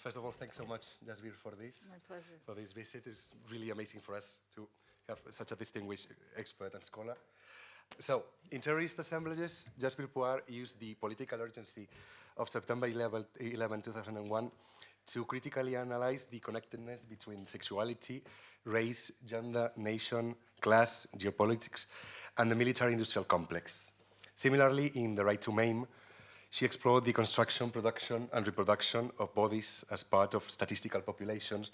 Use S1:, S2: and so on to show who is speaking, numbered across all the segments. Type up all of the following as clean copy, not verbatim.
S1: First of all, thanks so much, Jasbir, for this.
S2: My pleasure.
S1: For this visit. It's really amazing for us to have such a distinguished expert and scholar. So, in terrorist assemblages, Jasbir Puar used the political urgency of September 11, 2001 to critically analyze the connectedness between sexuality, race, gender, nation, class, geopolitics, and the military-industrial complex. Similarly, in The Right to Maim, she explored the construction, production, and reproduction of bodies as part of statistical populations,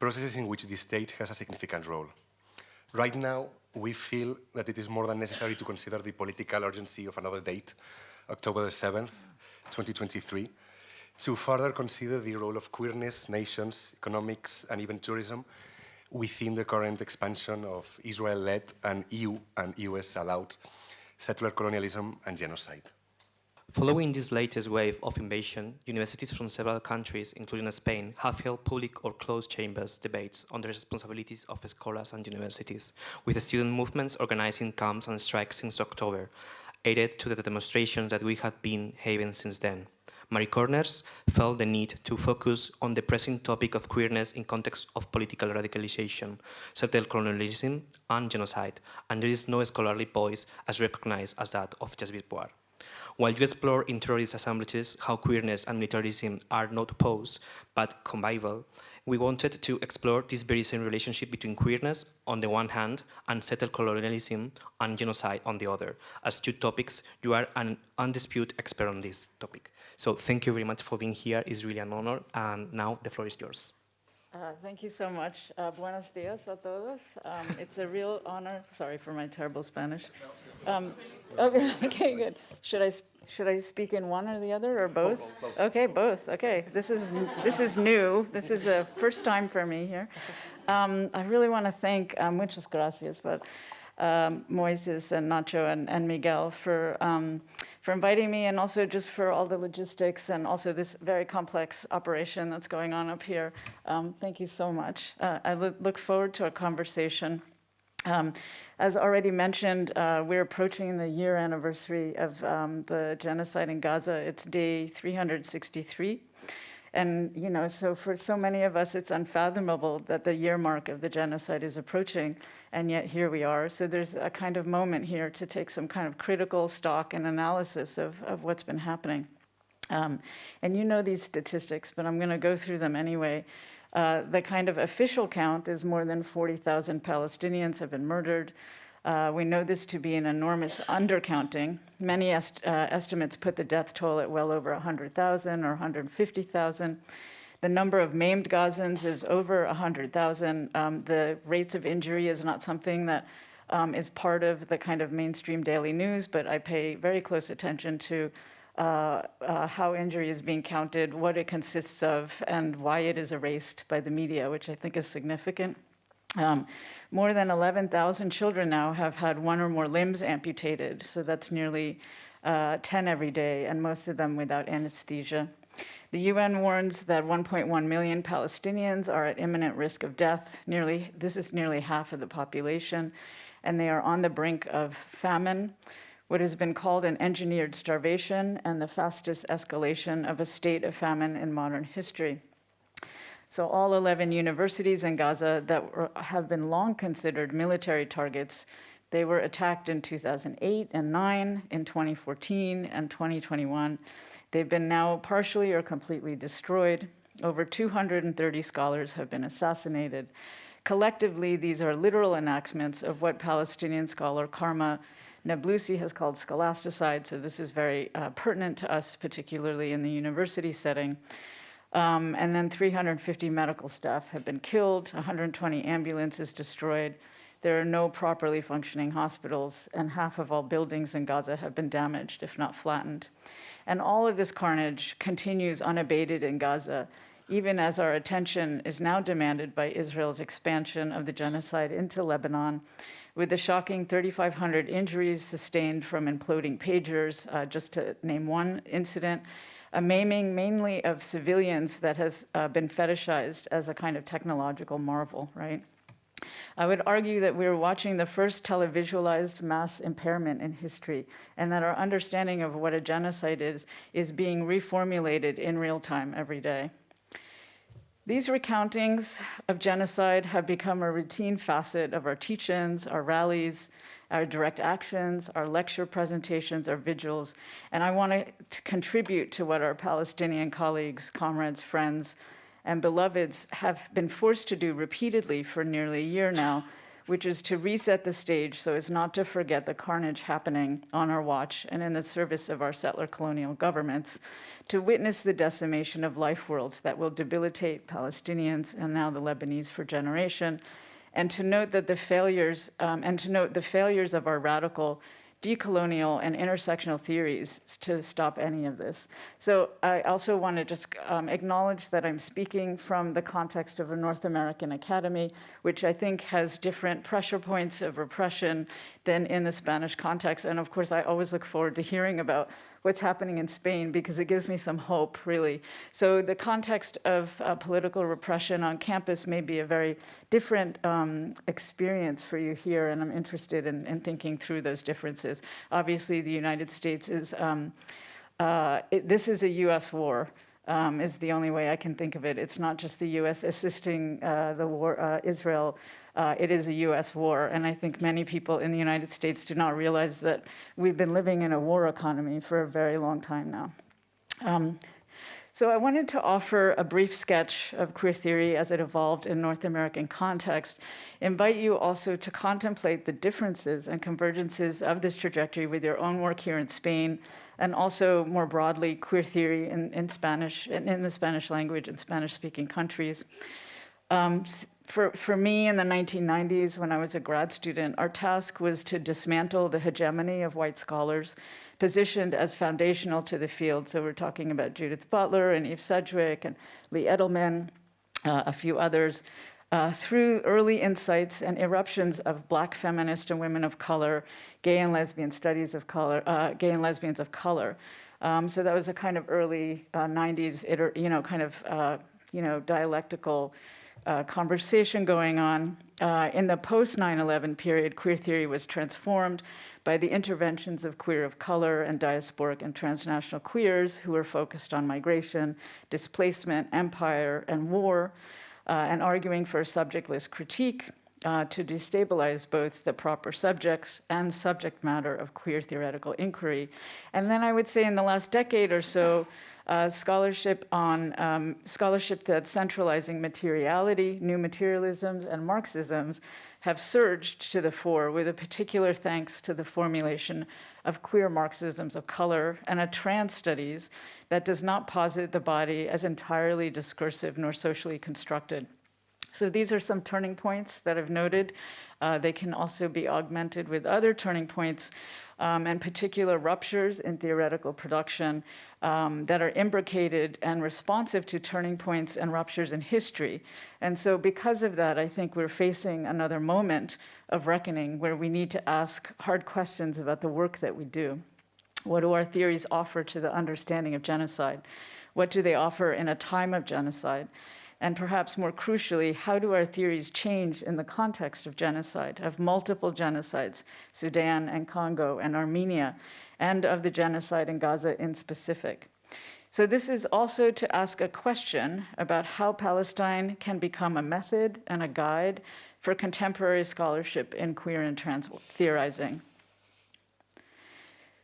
S1: processes in which the state has a significant role. Right now, we feel that it is more than necessary to consider the political urgency of another date, October the 7th, 2023, to further consider the role of queerness, nations, economics, and even tourism within the current expansion of Israel-led and EU and US-allowed settler colonialism and genocide.
S3: Following this latest wave of invasion, universities from several countries, including Spain, have held public or closed chambers debates on the responsibilities of scholars and universities, with student movements organizing camps and strikes since October, added to the demonstrations that we had been having since then. Maricorners felt the need to focus on the pressing topic of queerness in context of political radicalization, settler colonialism, and genocide, and there is no scholarly voice as recognized as that of Jasbir Puar. While you explore in terrorist assemblages how queerness and militarism are not opposed, but convivial, we wanted to explore this very same relationship between queerness on the one hand and settler colonialism and genocide on the other. As two topics, you are an undisputed expert on this topic. So thank you very much for being here. It's really an honor. And now the floor is yours.
S2: Thank you so much. Buenos dias a todos. It's a real honor. Sorry for my terrible Spanish. Okay, good. Should I speak in one or the other or both?
S1: Both.
S2: Okay, both. Okay, this is new. This is the first time for me here. I really want to thank muchas gracias, but Moises and Nacho and Miguel for inviting me, and also just for all the logistics and also this very complex operation that's going on up here. Thank you so much. I look forward to a conversation. As already mentioned, we're approaching the year anniversary of the genocide in Gaza. It's day 363. And, you know, so for so many of us, it's unfathomable that the year mark of the genocide is approaching, and yet here we are. So there's a kind of moment here to take some kind of critical stock and analysis of what's been happening. And you know these statistics, but I'm going to go through them anyway. The kind of official count is more than 40,000 Palestinians have been murdered. We know this to be an enormous undercounting. Many estimates put the death toll at well over 100,000 or 150,000. The number of maimed Gazans is over 100,000. The rates of injury is not something that is part of the kind of mainstream daily news, but I pay very close attention to how injury is being counted, what it consists of, and why it is erased by the media, which I think is significant. More than 11,000 children now have had one or more limbs amputated, so that's nearly 10 every day, and most of them without anesthesia. The UN warns that 1.1 million Palestinians are at imminent risk of death. This is nearly half of the population, and they are on the brink of famine, what has been called an engineered starvation, and the fastest escalation of a state of famine in modern history. So all 11 universities in Gaza that have been long considered military targets, they were attacked in 2008 and 2009, in 2014 and 2021. They've been now partially or completely destroyed. Over 230 scholars have been assassinated. Collectively, these are literal enactments of what Palestinian scholar Karma Nablusi has called scholasticide, so this is very pertinent to us, particularly in the university setting. And then 350 medical staff have been killed, 120 ambulances destroyed. There are no properly functioning hospitals, and half of all buildings in Gaza have been damaged, if not flattened. And all of this carnage continues unabated in Gaza, even as our attention is now demanded by Israel's expansion of the genocide into Lebanon, with the shocking 3,500 injuries sustained from imploding pagers, just to name one incident, a maiming mainly of civilians that has been fetishized as a kind of technological marvel, right? I would argue that we're watching the first televisualized mass impairment in history, and that our understanding of what a genocide is being reformulated in real time every day. These recountings of genocide have become a routine facet of our teach-ins, our rallies, our direct actions, our lecture presentations, our vigils, and I want to contribute to what our Palestinian colleagues, comrades, friends, and beloveds have been forced to do repeatedly for nearly a year now, which is to reset the stage so as not to forget the carnage happening on our watch and in the service of our settler colonial governments, to witness the decimation of life worlds that will debilitate Palestinians and now the Lebanese for generation, and to note that the failures of our radical decolonial and intersectional theories to stop any of this. So I also want to just acknowledge that I'm speaking from the context of a North American academy, which I think has different pressure points of repression than in the Spanish context. And of course, I always look forward to hearing about what's happening in Spain because it gives me some hope, really. So the context of political repression on campus may be a very different experience for you here, and I'm interested in thinking through those differences. Obviously, the United States is, this is a US war, is the only way I can think of it. It's not just the US assisting the war, Israel. It is a US war, and I think many people in the United States do not realize that we've been living in a war economy for a very long time now. So I wanted to offer a brief sketch of queer theory as it evolved in North American context, invite you also to contemplate the differences and convergences of this trajectory with your own work here in Spain, and also more broadly queer theory in Spanish, in the Spanish language in Spanish-speaking countries. For me in the 1990s, when I was a grad student, our task was to dismantle the hegemony of white scholars positioned as foundational to the field. So we're talking about Judith Butler and Eve Sedgwick and Lee Edelman, a few others, through early insights and eruptions of Black feminist and women of color, gay and lesbian studies of color, gay and lesbians of color. So that was a kind of early 90s, dialectical conversation going on. In the post 9/11 period, queer theory was transformed by the interventions of queer of color and diasporic and transnational queers who were focused on migration, displacement, empire, and war, and arguing for a subjectless critique to destabilize both the proper subjects and subject matter of queer theoretical inquiry. And then I would say in the last decade or so, scholarship that's centralizing materiality, new materialisms, and Marxisms have surged to the fore, with a particular thanks to the formulation of queer Marxisms of color and a trans studies that does not posit the body as entirely discursive nor socially constructed. So these are some turning points that I've noted. They can also be augmented with other turning points and particular ruptures in theoretical production that are imbricated and responsive to turning points and ruptures in history. And so because of that, I think we're facing another moment of reckoning where we need to ask hard questions about the work that we do. What do our theories offer to the understanding of genocide? What do they offer in a time of genocide? And perhaps more crucially, how do our theories change in the context of genocide, of multiple genocides, Sudan and Congo and Armenia, and of the genocide in Gaza in specific? So this is also to ask a question about how Palestine can become a method and a guide for contemporary scholarship in queer and trans theorizing.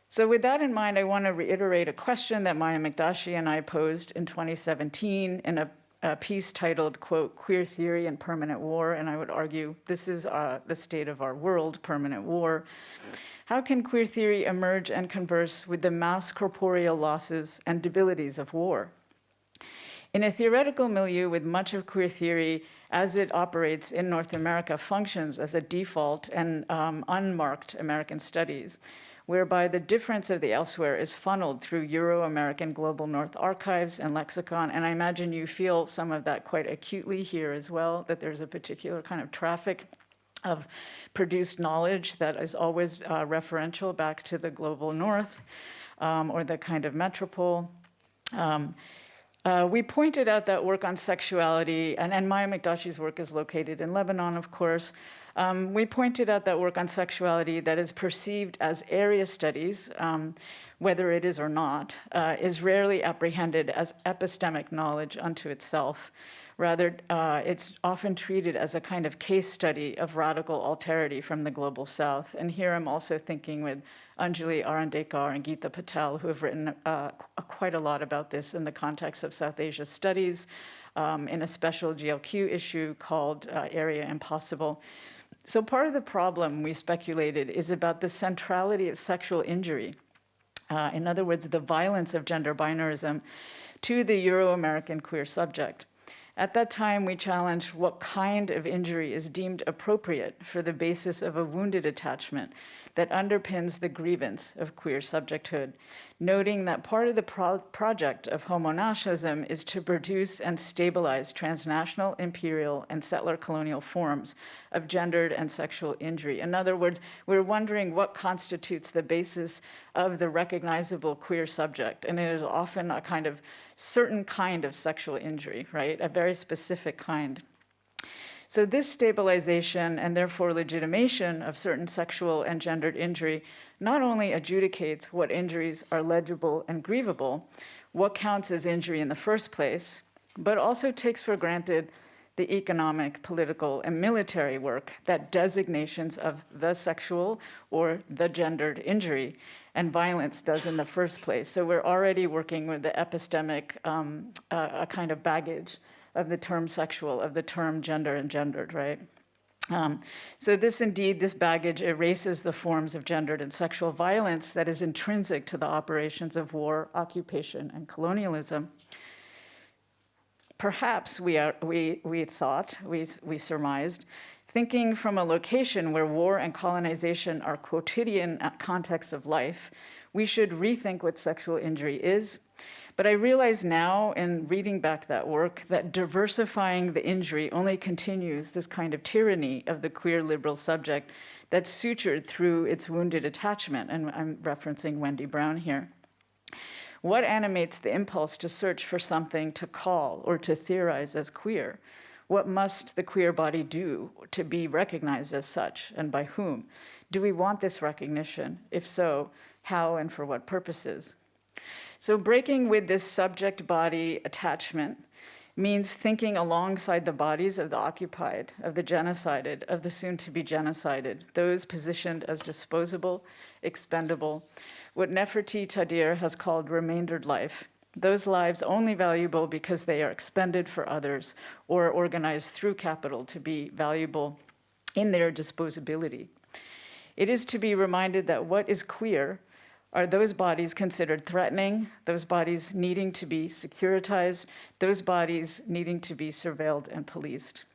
S2: So with that in mind, I want to reiterate a question that Maya Mikdashi and I posed in 2017 in a piece titled, quote, "Queer Theory and Permanent War," and I would argue this is the state of our world, permanent war. How can queer theory emerge and converse with the mass corporeal losses and debilities of war? In a theoretical milieu with much of queer theory as it operates in North America functions as a default and unmarked American studies, whereby the difference of the elsewhere is funneled through Euro-American Global North archives and lexicon. And I imagine you feel some of that quite acutely here as well, that there's a particular kind of traffic of produced knowledge that is always referential back to the Global North or the kind of metropole. We pointed out that work on sexuality, and Maya Mikdashi's work is located in Lebanon, of course. We pointed out that work on sexuality that is perceived as area studies, whether it is or not, is rarely apprehended as epistemic knowledge unto itself. Rather, it's often treated as a kind of case study of radical alterity from the global south. And here I'm also thinking with Anjali Arandekar and Geeta Patel, who have written quite a lot about this in the context of South Asia studies, in a special GLQ issue called Area Impossible. So part of the problem, we speculated, is about the centrality of sexual injury. In other words, the violence of gender binarism to the Euro-American queer subject. At that time, we challenged what kind of injury is deemed appropriate for the basis of a wounded attachment that underpins the grievance of queer subjecthood, noting that part of the project of homonationalism is to produce and stabilize transnational, imperial, and settler colonial forms of gendered and sexual injury. In other words, we're wondering what constitutes the basis of the recognizable queer subject, and it is often a kind of certain kind of sexual injury, right? A very specific kind. So this stabilization and therefore legitimation of certain sexual and gendered injury not only adjudicates what injuries are legible and grievable, what counts as injury in the first place, but also takes for granted the economic, political, and military work that designations of the sexual or the gendered injury and violence does in the first place. So we're already working with the epistemic, a kind of baggage of the term sexual, of the term gender and gendered, right? So this baggage erases the forms of gendered and sexual violence that is intrinsic to the operations of war, occupation, and colonialism. Perhaps we surmised, thinking from a location where war and colonization are quotidian contexts of life, we should rethink what sexual injury is. But I realize now, in reading back that work, that diversifying the injury only continues this kind of tyranny of the queer liberal subject that's sutured through its wounded attachment, and I'm referencing Wendy Brown here. What animates the impulse to search for something to call or to theorize as queer? What must the queer body do to be recognized as such, and by whom? Do we want this recognition? If so, how and for what purposes? So breaking with this subject-body attachment means thinking alongside the bodies of the occupied, of the genocided, of the soon-to-be genocided, those positioned as disposable, expendable, what Nefertiti Tadir has called remaindered life, those lives only valuable because they are expended for others or organized through capital to be valuable in their disposability. It is to be reminded that what is queer are those bodies considered threatening, those bodies needing to be securitized, those bodies needing to be surveilled and policed.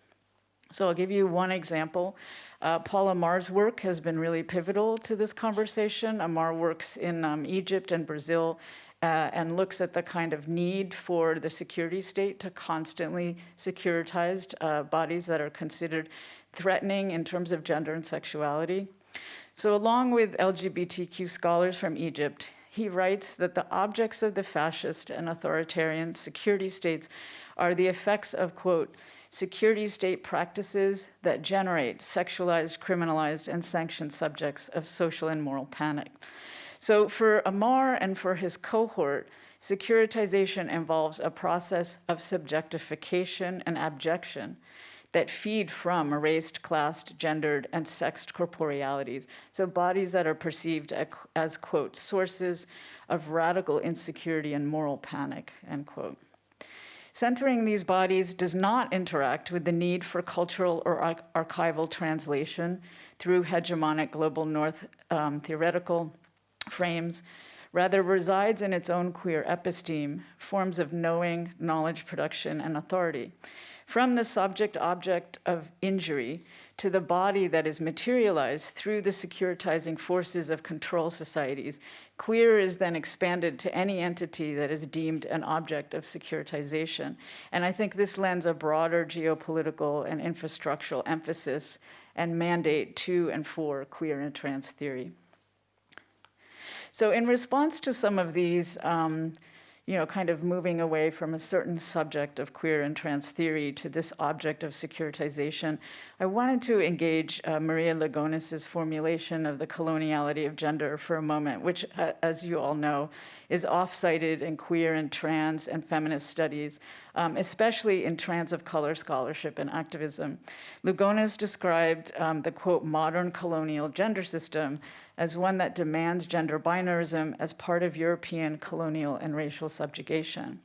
S2: So I'll give you one example. Paul Amar's work has been really pivotal to this conversation. Amar works in Egypt and Brazil and looks at the kind of need for the security state to constantly securitize bodies that are considered threatening in terms of gender and sexuality. So along with LGBTQ scholars from Egypt, he writes that the objects of the fascist and authoritarian security states are the effects of, quote, security state practices that generate sexualized, criminalized, and sanctioned subjects of social and moral panic. So for Amar and for his cohort, securitization involves a process of subjectification and abjection that feed from erased, classed, gendered, and sexed corporealities. So bodies that are perceived as, quote, sources of radical insecurity and moral panic, end quote. Centering these bodies does not interact with the need for cultural or archival translation through hegemonic global north theoretical frames, rather resides in its own queer episteme, forms of knowing, knowledge production, and authority. From the subject-object of injury to the body that is materialized through the securitizing forces of control societies, queer is then expanded to any entity that is deemed an object of securitization. And I think this lends a broader geopolitical and infrastructural emphasis and mandate to and for queer and trans theory. So in response to some of these kind of moving away from a certain subject of queer and trans theory to this object of securitization, I wanted to engage Maria Lugonis's formulation of the coloniality of gender for a moment, which, as you all know, is off-cited in queer and trans and feminist studies, especially in trans of color scholarship and activism. Lugonis described the, quote, modern colonial gender system as one that demands gender binarism as part of European colonial and racial subjugation.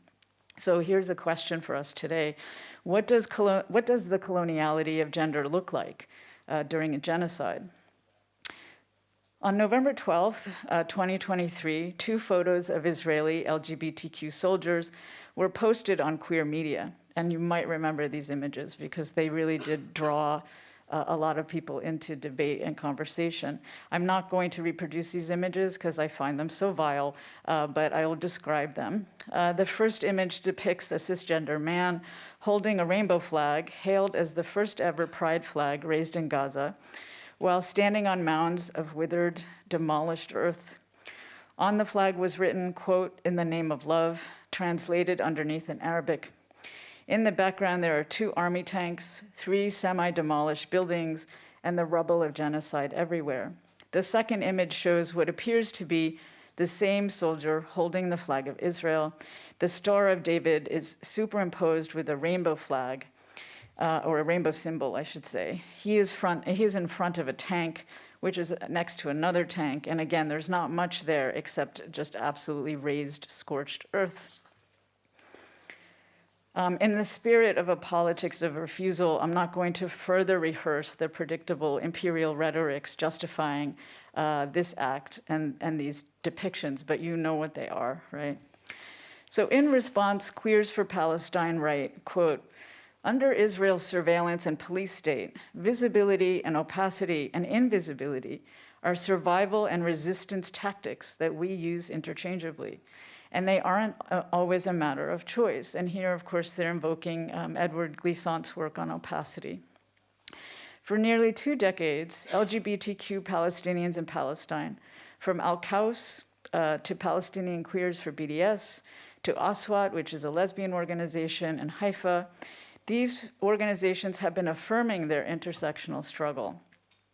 S2: So here's a question for us today. What does the coloniality of gender look like during a genocide? On November 12th, 2023, 2 photos of Israeli LGBTQ soldiers were posted on queer media. And you might remember these images because they really did draw a lot of people into debate and conversation. I'm not going to reproduce these images because I find them so vile, but I will describe them. The first image depicts a cisgender man holding a rainbow flag, hailed as the first ever pride flag raised in Gaza, while standing on mounds of withered, demolished earth. On the flag was written, quote, "in the name of love," translated underneath in Arabic. In the background, there are 2 army tanks, 3 semi-demolished buildings, and the rubble of genocide everywhere. The second image shows what appears to be the same soldier holding the flag of Israel. The Star of David is superimposed with a rainbow flag, or a rainbow symbol, I should say. He is in front of a tank, which is next to another tank. And again, there's not much there except just absolutely raised, scorched earth. In the spirit of a politics of refusal, I'm not going to further rehearse the predictable imperial rhetorics justifying this act and these depictions, but you know what they are, right? So in response, Queers for Palestine write, quote, "Under Israel's surveillance and police state, visibility and opacity and invisibility are survival and resistance tactics that we use interchangeably. And they aren't always a matter of choice." And here, of course, they're invoking Edward Glissant's work on opacity. For nearly 2 decades, LGBTQ Palestinians in Palestine, from Al-Qaus to Palestinian Queers for BDS, to Aswat, which is a lesbian organization, and Haifa, these organizations have been affirming their intersectional struggle.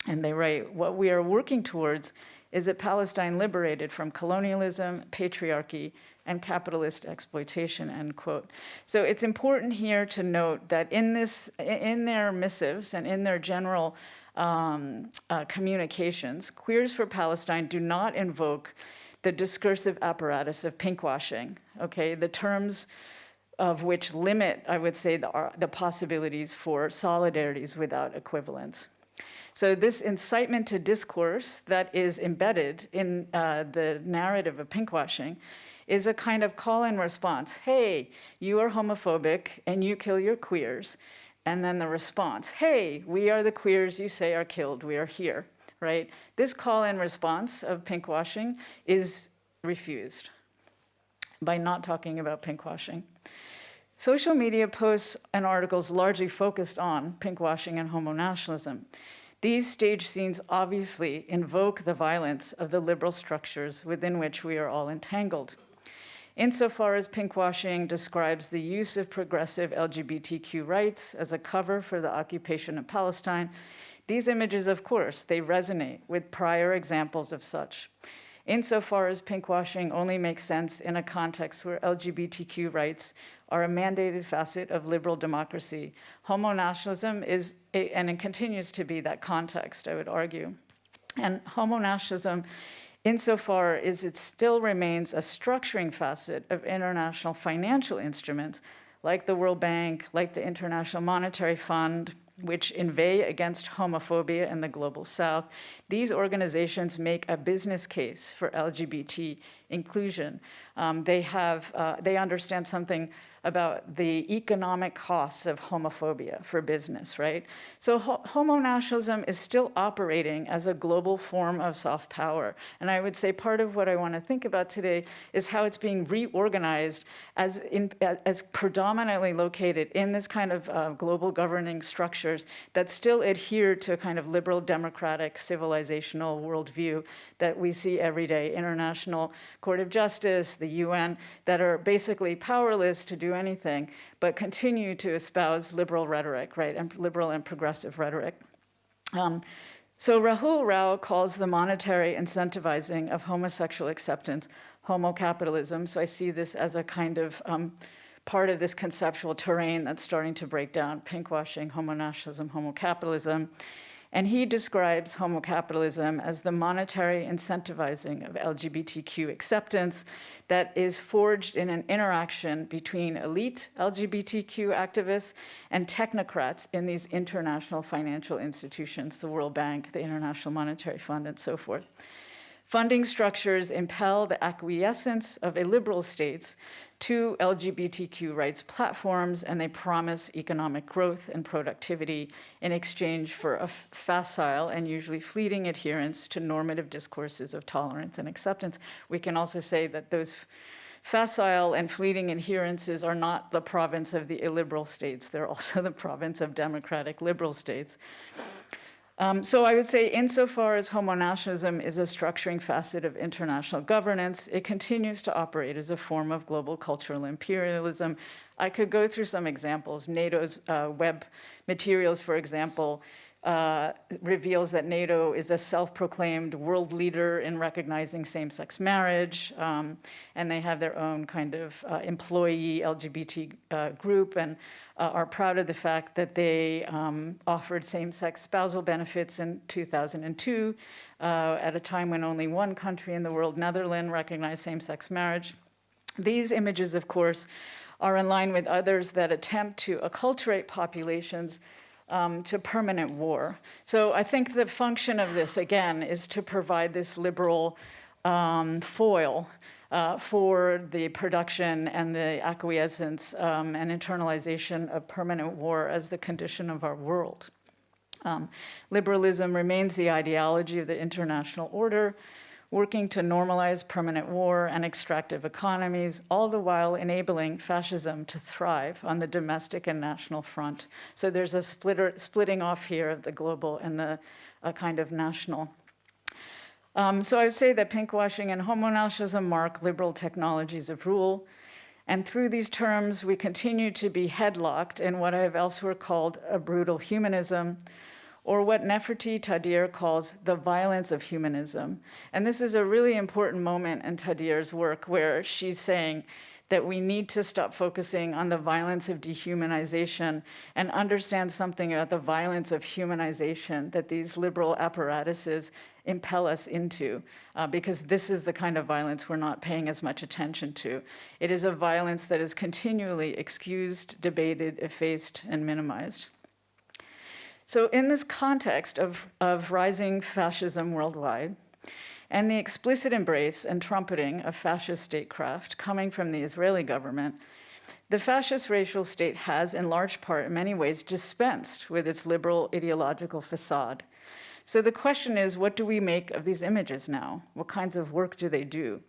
S2: And they write, "What we are working towards is a Palestine liberated from colonialism, patriarchy, and capitalist exploitation," end quote. So it's important here to note that in their missives and in their general communications, Queers for Palestine do not invoke the discursive apparatus of pinkwashing, okay? The terms of which limit, I would say, the possibilities for solidarities without equivalence. So this incitement to discourse that is embedded in the narrative of pinkwashing is a kind of call and response. Hey, you are homophobic and you kill your queers. And then the response, hey, we are the queers you say are killed, we are here, right? This call and response of pinkwashing is refused by not talking about pinkwashing. Social media posts and articles largely focused on pinkwashing and homonationalism. These stage scenes obviously invoke the violence of the liberal structures within which we are all entangled. Insofar as pinkwashing describes the use of progressive LGBTQ rights as a cover for the occupation of Palestine, these images, of course, they resonate with prior examples of such. Insofar as pinkwashing only makes sense in a context where LGBTQ rights are a mandated facet of liberal democracy, homonationalism is, and it continues to be that context, I would argue. And homonationalism, insofar as it still remains a structuring facet of international financial instruments, like the World Bank, like the International Monetary Fund, which inveigh against homophobia in the global south, these organizations make a business case for LGBT inclusion. They understand something about the economic costs of homophobia for business, right? So homonationalism is still operating as a global form of soft power. And I would say part of what I want to think about today is how it's being reorganized as predominantly located in this kind of global governing structures that still adhere to a kind of liberal democratic civilizational worldview that we see every day, international Court of Justice, the UN, that are basically powerless to do anything, but continue to espouse liberal rhetoric, right, and liberal and progressive rhetoric. So Rahul Rao calls the monetary incentivizing of homosexual acceptance homo-capitalism. So I see this as a kind of part of this conceptual terrain that's starting to break down: pinkwashing, homonationalism, homo-capitalism. And he describes homo-capitalism as the monetary incentivizing of LGBTQ acceptance that is forged in an interaction between elite LGBTQ activists and technocrats in these international financial institutions, the World Bank, the International Monetary Fund, and so forth. Funding structures impel the acquiescence of illiberal states to LGBTQ rights platforms, and they promise economic growth and productivity in exchange for a facile and usually fleeting adherence to normative discourses of tolerance and acceptance. We can also say that those facile and fleeting adherences are not the province of the illiberal states. They're also the province of democratic liberal states. So I would say, insofar as homonationalism is a structuring facet of international governance, it continues to operate as a form of global cultural imperialism. I could go through some examples. NATO's web materials, for example, reveals that NATO is a self-proclaimed world leader in recognizing same-sex marriage, and they have their own kind of employee LGBT group, and are proud of the fact that they offered same-sex spousal benefits in 2002, at a time when only one country in the world, Netherlands, recognized same-sex marriage. These images, of course, are in line with others that attempt to acculturate populations to permanent war. So I think the function of this, again, is to provide this liberal foil for the production and the acquiescence and internalization of permanent war as the condition of our world. Liberalism remains the ideology of the international order, working to normalize permanent war and extractive economies, all the while enabling fascism to thrive on the domestic and national front. So there's a splitting off here of the global and the kind of national. So I would say that pinkwashing and homonationalism mark liberal technologies of rule. And through these terms, we continue to be headlocked in what I have elsewhere called a brutal humanism, or what Nefertiti Tadir calls the violence of humanism. And this is a really important moment in Tadir's work, where she's saying that we need to stop focusing on the violence of dehumanization and understand something about the violence of humanization that these liberal apparatuses impel us into, because this is the kind of violence we're not paying as much attention to. It is a violence that is continually excused, debated, effaced, and minimized. So in this context of rising fascism worldwide, and the explicit embrace and trumpeting of fascist statecraft coming from the Israeli government, the fascist racial state has, in large part, in many ways, dispensed with its liberal ideological facade. So the question is, what do we make of these images now? What kinds of work do they do?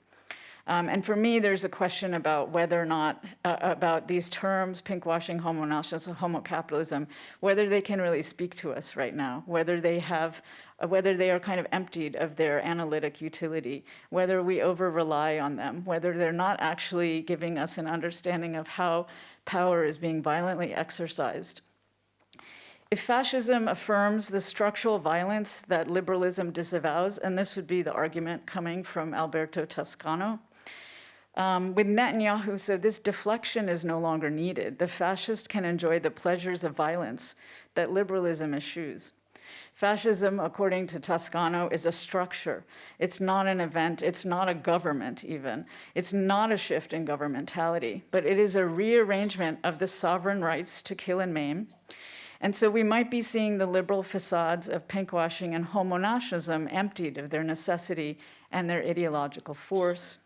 S2: And for me, there's a question about whether or not, about these terms, pinkwashing, homonationalism, homo-capitalism, whether they can really speak to us right now, whether they are kind of emptied of their analytic utility, whether we over-rely on them, whether they're not actually giving us an understanding of how power is being violently exercised. If fascism affirms the structural violence that liberalism disavows, and this would be the argument coming from Alberto Toscano, with Netanyahu, so this deflection is no longer needed. The fascist can enjoy the pleasures of violence that liberalism eschews. Fascism, according to Toscano, is a structure. It's not an event. It's not a government, even. It's not a shift in governmentality, but it is a rearrangement of the sovereign rights to kill and maim. And so we might be seeing the liberal facades of pinkwashing and homonationalism emptied of their necessity and their ideological force.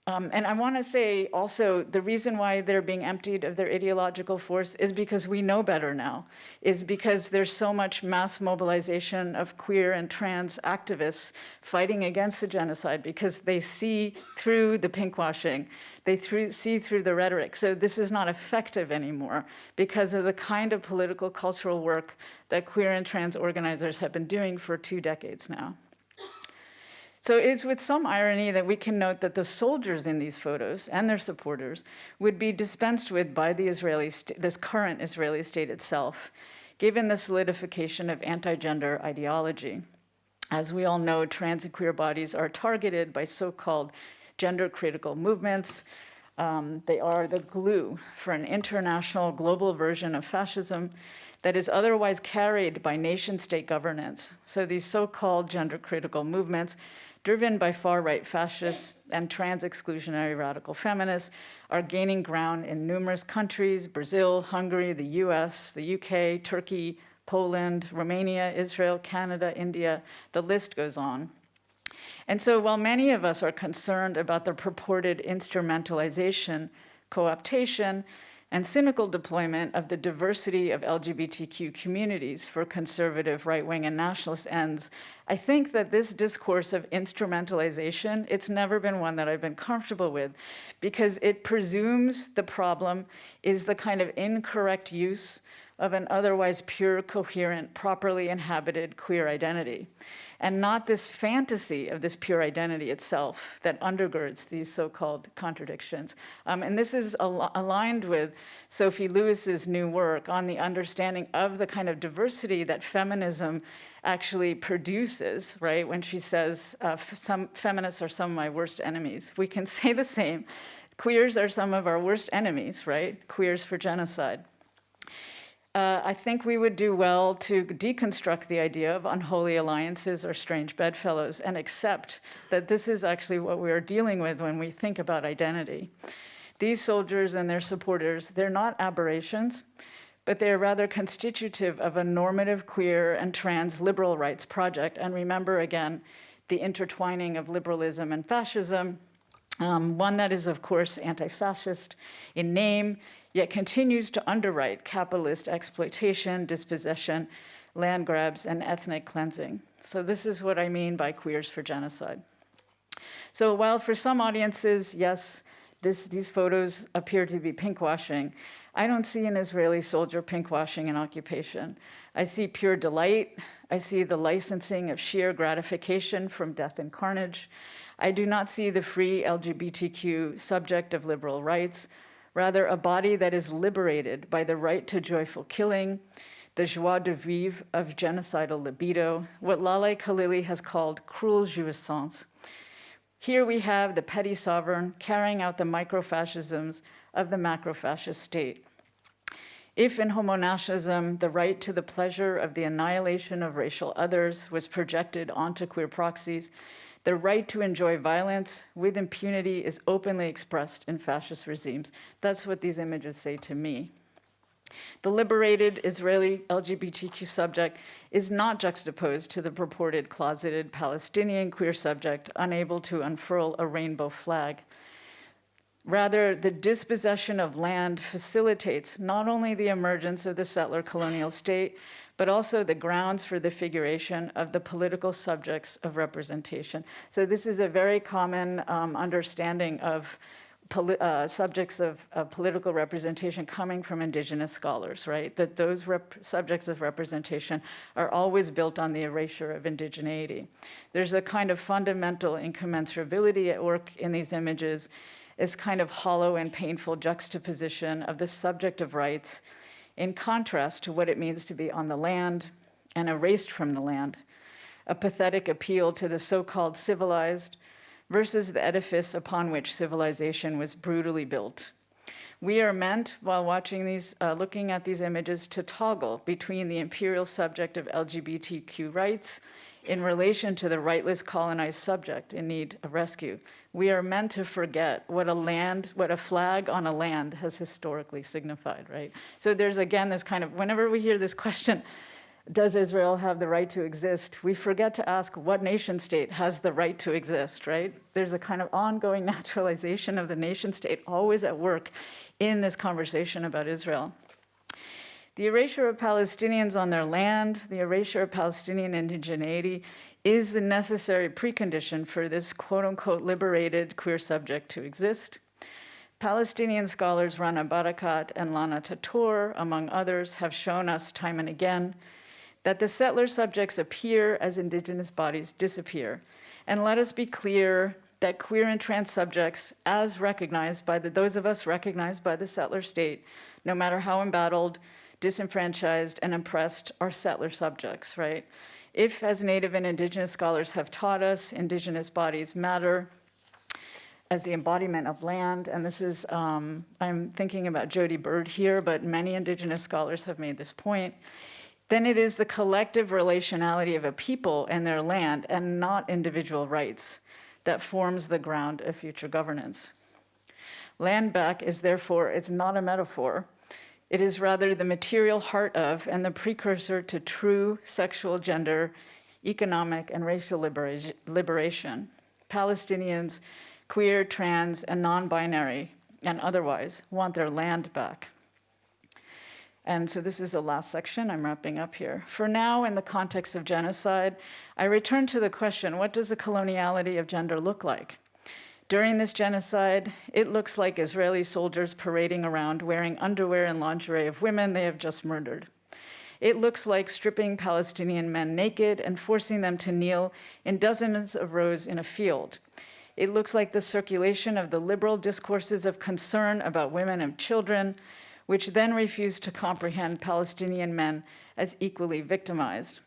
S2: And I want to say also, the reason why they're being emptied of their ideological force is because we know better now, is because there's so much mass mobilization of queer and trans activists fighting against the genocide, because they see through the pinkwashing, they see through the rhetoric. So this is not effective anymore because of the kind of political cultural work that queer and trans organizers have been doing for 2 decades now. So it's with some irony that we can note that the soldiers in these photos and their supporters would be dispensed with by the this current Israeli state itself, given the solidification of anti-gender ideology. As we all know, trans and queer bodies are targeted by so-called gender-critical movements. They are the glue for an international global version of fascism that is otherwise carried by nation-state governance. So these so-called gender-critical movements, driven by far-right fascists and trans-exclusionary radical feminists, are gaining ground in numerous countries: Brazil, Hungary, the US, the UK, Turkey, Poland, Romania, Israel, Canada, India, the list goes on. And so while many of us are concerned about the purported instrumentalization, co-optation, and cynical deployment of the diversity of LGBTQ communities for conservative, right-wing, and nationalist ends, I think that this discourse of instrumentalization, it's never been one that I've been comfortable with, because it presumes the problem is the kind of incorrect use of an otherwise pure, coherent, properly inhabited queer identity, and not this fantasy of this pure identity itself that undergirds these so-called contradictions. And this is aligned with Sophie Lewis's new work on the understanding of the kind of diversity that feminism actually produces, right? When she says, some feminists are some of my worst enemies. We can say the same. Queers are some of our worst enemies, right? Queers for Genocide. I think we would do well to deconstruct the idea of unholy alliances or strange bedfellows and accept that this is actually what we are dealing with when we think about identity. These soldiers and their supporters, they're not aberrations, but they're rather constitutive of a normative queer and trans liberal rights project. And remember, again, the intertwining of liberalism and fascism, one that is, of course, anti-fascist in name, yet continues to underwrite capitalist exploitation, dispossession, land grabs, and ethnic cleansing. So this is what I mean by queers for genocide. So while for some audiences, yes, these photos appear to be pinkwashing, I don't see an Israeli soldier pinkwashing an occupation. I see pure delight. I see the licensing of sheer gratification from death and carnage. I do not see the free LGBTQ subject of liberal rights, rather a body that is liberated by the right to joyful killing, the joie de vivre of genocidal libido, what Laleh Khalili has called cruel jouissance. Here we have the petty sovereign carrying out the microfascisms of the macrofascist state. If in homonationalism, the right to the pleasure of the annihilation of racial others was projected onto queer proxies, the right to enjoy violence with impunity is openly expressed in fascist regimes. That's what these images say to me. The liberated Israeli LGBTQ subject is not juxtaposed to the purported closeted Palestinian queer subject unable to unfurl a rainbow flag. Rather, the dispossession of land facilitates not only the emergence of the settler colonial state, but also the grounds for the figuration of the political subjects of representation. So this is a very common understanding of subjects of political representation coming from indigenous scholars, right? That those subjects of representation are always built on the erasure of indigeneity. There's a kind of fundamental incommensurability at work in these images, is kind of hollow and painful juxtaposition of the subject of rights in contrast to what it means to be on the land and erased from the land, a pathetic appeal to the so-called civilized versus the edifice upon which civilization was brutally built. We are meant, while watching these, looking at these images, to toggle between the imperial subject of LGBTQ rights in relation to the rightless colonized subject in need of rescue. We are meant to forget what a flag on a land has historically signified, right? So there's, again, this kind of, whenever we hear this question, does Israel have the right to exist? We forget to ask what nation state has the right to exist, right? There's a kind of ongoing naturalization of the nation state always at work in this conversation about Israel. The erasure of Palestinians on their land, the erasure of Palestinian indigeneity is the necessary precondition for this quote-unquote liberated queer subject to exist. Palestinian scholars Rana Barakat and Lana Tatur, among others, have shown us time and again that the settler subjects appear as indigenous bodies disappear. And let us be clear that queer and trans subjects, as recognized by those of us recognized by the settler state, no matter how embattled, disenfranchised, and oppressed, are settler subjects, right? If, as Native and Indigenous scholars have taught us, indigenous bodies matter as the embodiment of land, and this is, I'm thinking about Jody Bird here, but many Indigenous scholars have made this point, then it is the collective relationality of a people and their land, and not individual rights, that forms the ground of future governance. Land back is therefore, it's not a metaphor. It is rather the material heart of and the precursor to true sexual, gender, economic, and racial liberation. Palestinians, queer, trans, and non-binary, and otherwise, want their land back. And so this is the last section. I'm wrapping up here. For now, in the context of genocide, I return to the question, what does the coloniality of gender look like? During this genocide, it looks like Israeli soldiers parading around wearing underwear and lingerie of women they have just murdered. It looks like stripping Palestinian men naked and forcing them to kneel in dozens of rows in a field. It looks like the circulation of the liberal discourses of concern about women and children, which then refuse to comprehend Palestinian men as equally victimized.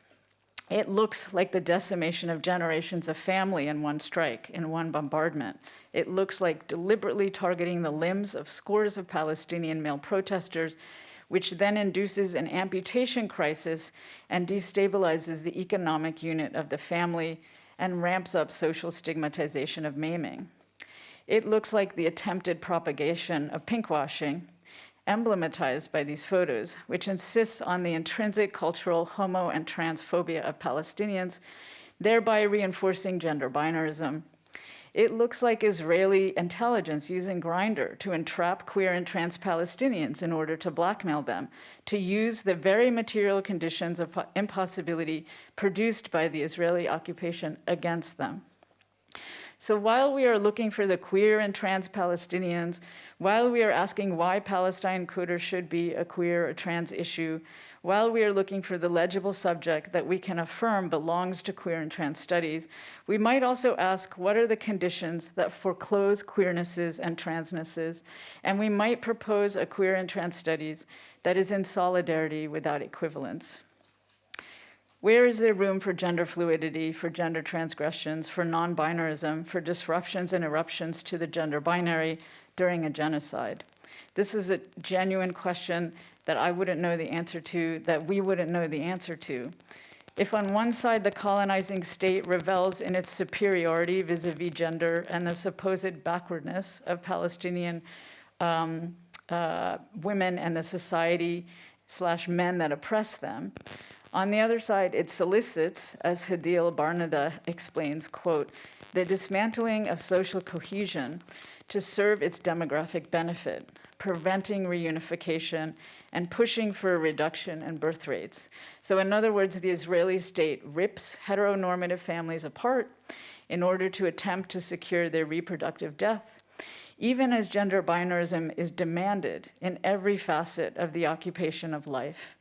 S2: It looks like the decimation of generations of family in one strike, in one bombardment. It looks like deliberately targeting the limbs of scores of Palestinian male protesters, which then induces an amputation crisis and destabilizes the economic unit of the family and ramps up social stigmatization of maiming. It looks like the attempted propagation of pinkwashing, emblematized by these photos, which insists on the intrinsic cultural homo and transphobia of Palestinians, thereby reinforcing gender binarism. It looks like Israeli intelligence using Grindr to entrap queer and trans Palestinians in order to blackmail them, to use the very material conditions of impossibility produced by the Israeli occupation against them. So while we are looking for the queer and trans Palestinians, while we are asking why Palestine could or should be a queer or trans issue, while we are looking for the legible subject that we can affirm belongs to queer and trans studies, we might also ask what are the conditions that foreclose queernesses and transnesses, and we might propose a queer and trans studies that is in solidarity without equivalence. Where is there room for gender fluidity, for gender transgressions, for non-binarism, for disruptions and eruptions to the gender binary during a genocide? This is a genuine question that I wouldn't know the answer to, that we wouldn't know the answer to. If on one side the colonizing state revels in its superiority vis-a-vis gender and the supposed backwardness of Palestinian women and the society/men that oppress them, on the other side, it solicits, as Hadil Barnada explains, quote, the dismantling of social cohesion to serve its demographic benefit, preventing reunification and pushing for a reduction in birth rates. So in other words, the Israeli state rips heteronormative families apart in order to attempt to secure their reproductive death, even as gender binarism is demanded in every facet of the occupation of life.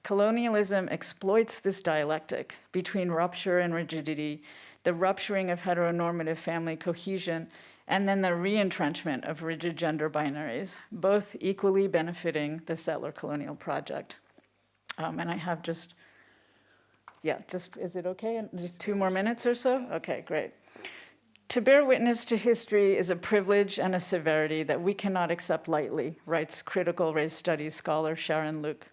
S2: Colonialism exploits this dialectic between rupture and rigidity, the rupturing of heteronormative family cohesion, and then the re-entrenchment of rigid gender binaries, both equally benefiting the settler colonial project. And I have just, is it okay? Just 2 more minutes or so? Okay, great. To bear witness to history is a privilege and a severity that we cannot accept lightly, writes critical race studies scholar Sharon Luke.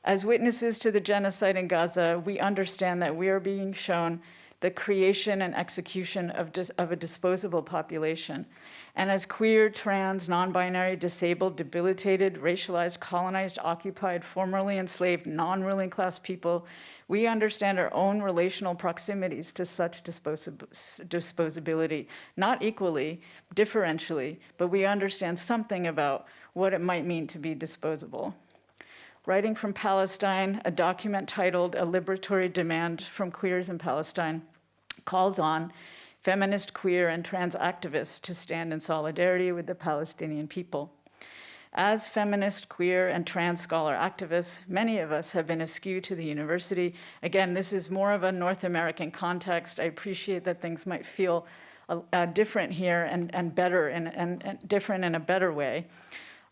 S2: As witnesses to the genocide in Gaza, we understand that we are being shown the creation and execution of a disposable population. And as queer, trans, non-binary, disabled, debilitated, racialized, colonized, occupied, formerly enslaved, non-ruling class people, we understand our own relational proximities to such disposability, not equally, differentially, but we understand something about what it might mean to be disposable. Writing from Palestine, a document titled A Liberatory Demand from Queers in Palestine calls on feminist, queer, and trans activists to stand in solidarity with the Palestinian people. As feminist, queer, and trans scholar activists, many of us have been askew to the university. Again, this is more of a North American context. I appreciate that things might feel different here and better and different in a better way.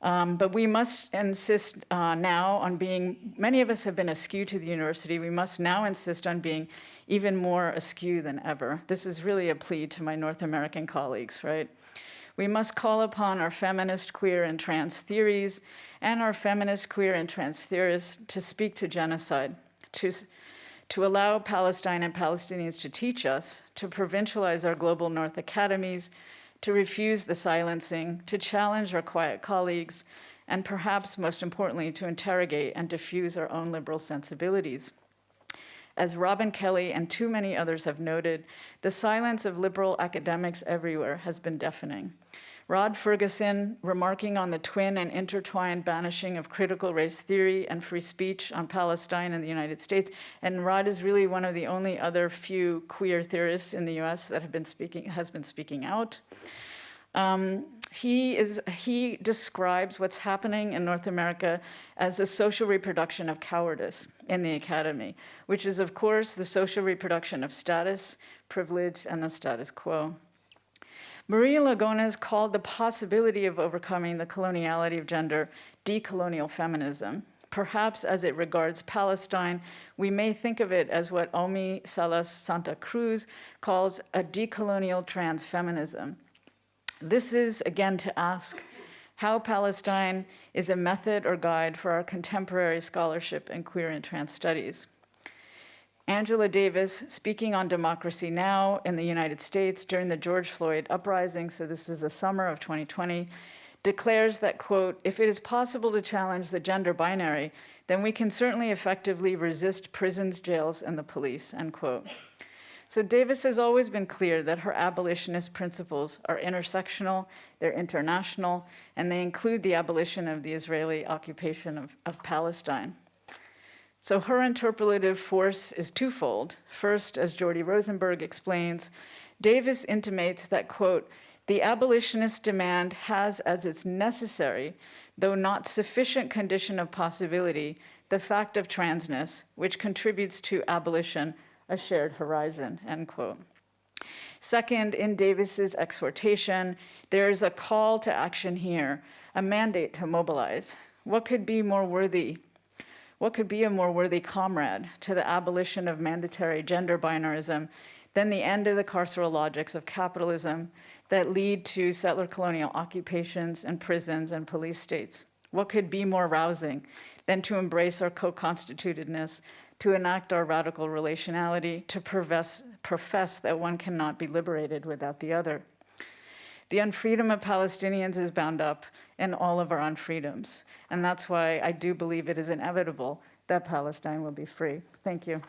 S2: But we must insist now on being, many of us have been askew to the university. We must now insist on being even more askew than ever. This is really a plea to my North American colleagues, right? We must call upon our feminist, queer, and trans theories and our feminist, queer, and trans theorists to speak to genocide, to allow Palestine and Palestinians to teach us, to provincialize our global North academies, to refuse the silencing, to challenge our quiet colleagues, and perhaps most importantly, to interrogate and diffuse our own liberal sensibilities. As Robin Kelly and too many others have noted, the silence of liberal academics everywhere has been deafening. Rod Ferguson, remarking on the twin and intertwined banishing of critical race theory and free speech on Palestine and the United States, and Rod is really one of the only other few queer theorists in the US that has been speaking out. He describes what's happening in North America as a social reproduction of cowardice in the academy, which is, of course, the social reproduction of status, privilege, and the status quo. Maria Lugones called the possibility of overcoming the coloniality of gender decolonial feminism. Perhaps as it regards Palestine, we may think of it as what Omi Salas Santa Cruz calls a decolonial transfeminism. This is, again, to ask how Palestine is a method or guide for our contemporary scholarship in queer and trans studies. Angela Davis, speaking on democracy now in the United States during the George Floyd uprising, so this was the summer of 2020, declares that, quote, if it is possible to challenge the gender binary, then we can certainly effectively resist prisons, jails, and the police, end quote. So Davis has always been clear that her abolitionist principles are intersectional, they're international, and they include the abolition of the Israeli occupation of Palestine. So her interpolative force is twofold. First, as Jordi Rosenberg explains, Davis intimates that, quote, the abolitionist demand has as its necessary, though not sufficient condition of possibility, the fact of transness, which contributes to abolition, a shared horizon, end quote. Second, in Davis's exhortation, there is a call to action here, a mandate to mobilize. What could be a more worthy comrade to the abolition of mandatory gender binarism than the end of the carceral logics of capitalism that lead to settler colonial occupations and prisons and police states? What could be more rousing than to embrace our co-constitutedness, to enact our radical relationality, to profess that one cannot be liberated without the other? The unfreedom of Palestinians is bound up in all of our unfreedoms. And that's why I do believe it is inevitable that Palestine will be free. Thank you.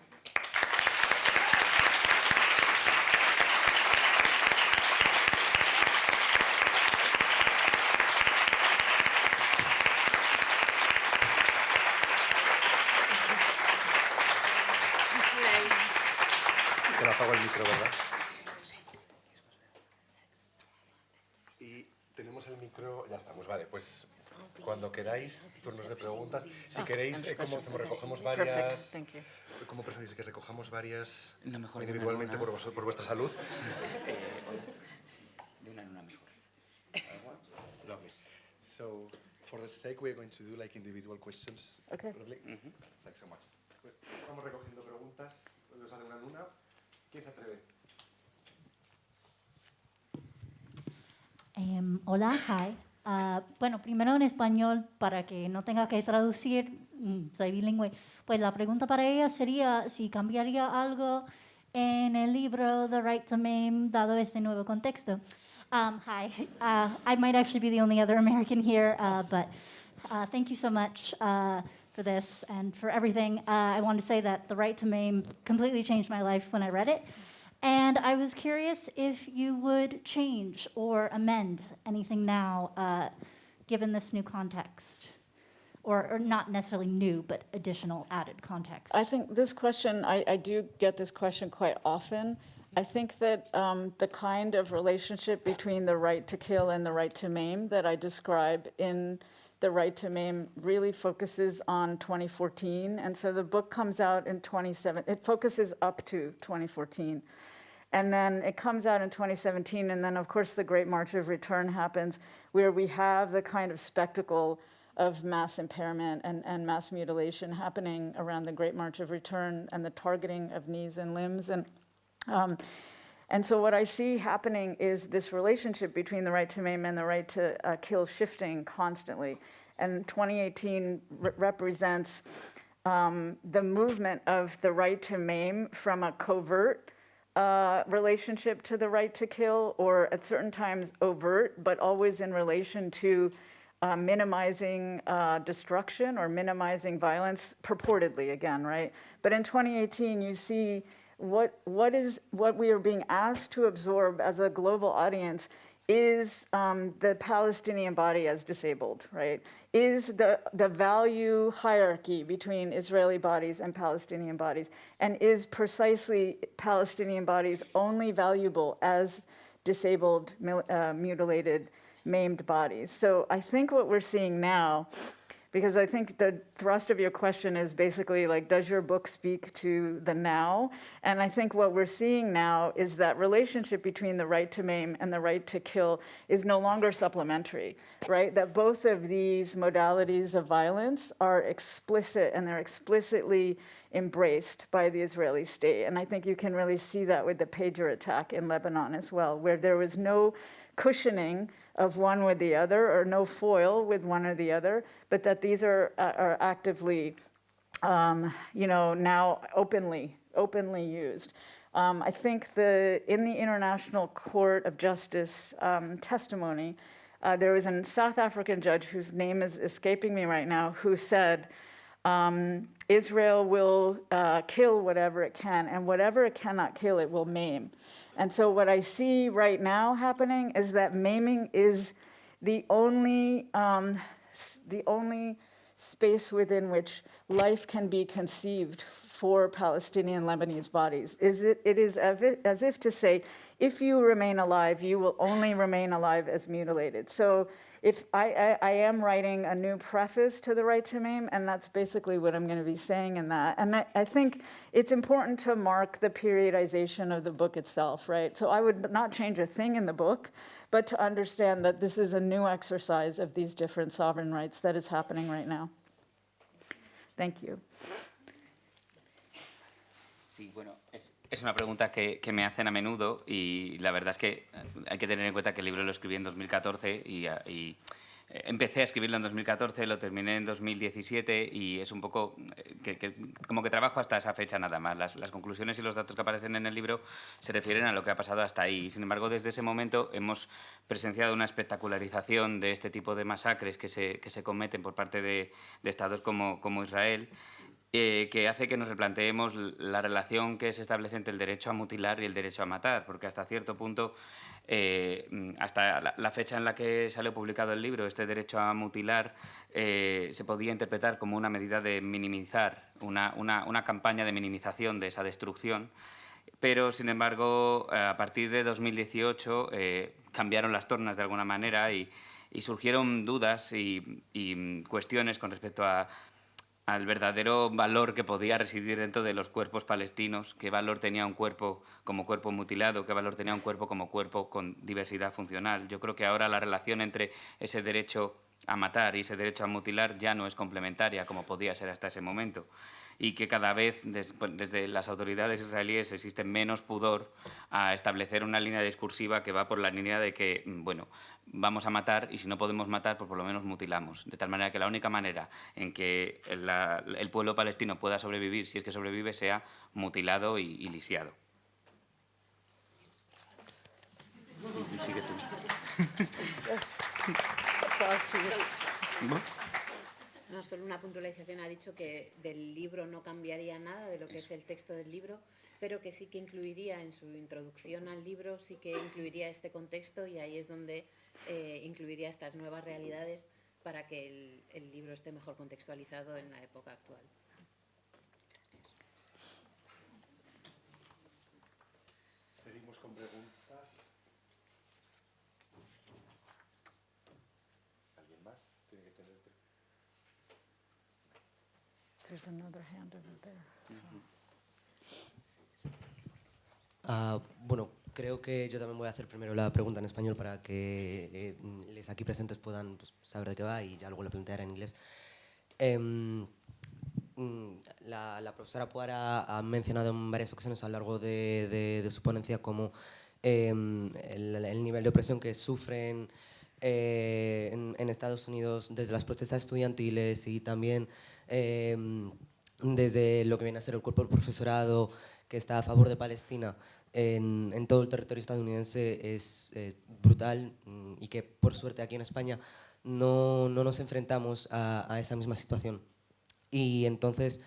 S1: Te lo apago el micro, ¿verdad? Y tenemos el micro, ya estamos, vale, pues cuando queráis, turnos de preguntas. Si queréis, como recogemos varias, ¿cómo preferís que recojamos varias individualmente por vuestra salud?
S4: De una en una mejor.
S1: Lovely. So, for the sake, we're going to do like individual questions.
S2: Okay.
S1: Lovely. Thanks so much. Pues, estamos recogiendo preguntas, nos sale una en una. ¿Quién se atreve?
S5: Hola, hi. Bueno, primero en español, para que no tenga que traducir, soy bilingüe. Pues la pregunta para ella sería si cambiaría algo en el libro The Right to Maim, dado este nuevo contexto. Hi, I might actually be the only other American here, but thank you so much for this and for everything. I want to say that The Right to Maim completely changed my life when I read it. And I was curious if you would change or amend anything now, given this new context. Or not necessarily new, but additional added context.
S2: I think this question, I do get this question quite often. I think that the kind of relationship between the right to kill and the right to maim that I describe in The Right to Maim really focuses on 2014, and so the book comes out in 2017. It focuses up to 2014. And then it comes out in 2017, and then of course the Great March of Return happens, where we have the kind of spectacle of mass impairment and mass mutilation happening around the Great March of Return and the targeting of knees and limbs. And so what I see happening is this relationship between the right to maim and the right to kill shifting constantly. And 2018 represents the movement of the right to maim from a covert relationship to the right to kill, or at certain times overt, but always in relation to minimizing destruction or minimizing violence, purportedly again, right? But in 2018, you see what we are being asked to absorb as a global audience is the Palestinian body as disabled, right? Is the value hierarchy between Israeli bodies and Palestinian bodies, and is precisely Palestinian bodies only valuable as disabled, mutilated, maimed bodies. So I think what we're seeing now, because I think the thrust of your question is basically like, does your book speak to the now? And I think what we're seeing now is that relationship between the right to maim and the right to kill is no longer supplementary, right? That both of these modalities of violence are explicit, and they're explicitly embraced by the Israeli state. And I think you can really see that with the pager attack in Lebanon as well, where there was no cushioning of one with the other, or no foil with one or the other, but that these are actively, now openly used. I think in the International Court of Justice testimony, there was a South African judge whose name is escaping me right now, who said, Israel will kill whatever it can, and whatever it cannot kill, it will maim. And so what I see right now happening is that maiming is the only space within which life can be conceived for Palestinian Lebanese bodies. It is as if to say, if you remain alive, you will only remain alive as mutilated. So if I am writing a new preface to The Right to Maim, and that's basically what I'm going to be saying in that. And I think it's important to mark the periodization of the book itself, right? So I would not change a thing in the book, but to understand that this is a new exercise of these different sovereign rights that is happening right now. Thank you.
S4: Sí, bueno, es una pregunta que me hacen a menudo, y la verdad es que hay que tener en cuenta que el libro lo escribí en 2014 y empecé a escribirlo en 2014, lo terminé en 2017 y es un poco como que trabajo hasta esa fecha nada más. Las conclusiones y los datos que aparecen en el libro se refieren a lo que ha pasado hasta ahí. Sin embargo, desde ese momento hemos presenciado una espectacularización de este tipo de masacres que se cometen por parte de estados como Israel, que hace que nos replanteemos la relación que se establece entre el derecho a mutilar y el derecho a matar, porque hasta cierto punto, hasta la fecha en la que salió publicado el libro, este derecho a mutilar se podía interpretar como una medida de minimizar, una campaña de minimización de esa destrucción, pero sin embargo, a partir de 2018 cambiaron las tornas de alguna manera y surgieron dudas y cuestiones con respecto al verdadero valor que podía residir dentro de los cuerpos palestinos, qué valor tenía un cuerpo como cuerpo mutilado, qué valor tenía un cuerpo como cuerpo con diversidad funcional. Yo creo que ahora la relación entre ese derecho a matar y ese derecho a mutilar ya no es complementaria como podía ser hasta ese momento, y que cada vez desde las autoridades israelíes existe menos pudor a establecer una línea discursiva que va por la línea de que, bueno, vamos a matar y si no podemos matar, pues por lo menos mutilamos. De tal manera que la única manera en que el pueblo palestino pueda sobrevivir, si es que sobrevive, sea mutilado y lisiado. Sí, sigue tú.
S6: No, solo una puntualización. Ha dicho que del libro no cambiaría nada de lo que es el texto del libro, pero que sí que incluiría en su introducción al libro, sí que incluiría este contexto, y ahí es donde incluiría estas nuevas realidades para que el libro esté mejor contextualizado en la época actual.
S1: Seguimos con preguntas. ¿Alguien más? Tiene que tener
S2: There's another hand over there.
S7: Bueno, creo que yo también voy a hacer primero la pregunta en español para que los aquí presentes puedan pues, saber de qué va y ya luego la plantearé en inglés. La profesora Puar ha mencionado en varias ocasiones a lo largo de su ponencia como el nivel de opresión que sufren en Estados Unidos desde las protestas estudiantiles y también desde lo que viene a ser el cuerpo del profesorado que está a favor de Palestina en todo el territorio estadounidense es brutal y que por suerte aquí en España no nos enfrentamos a esa misma situación. Y entonces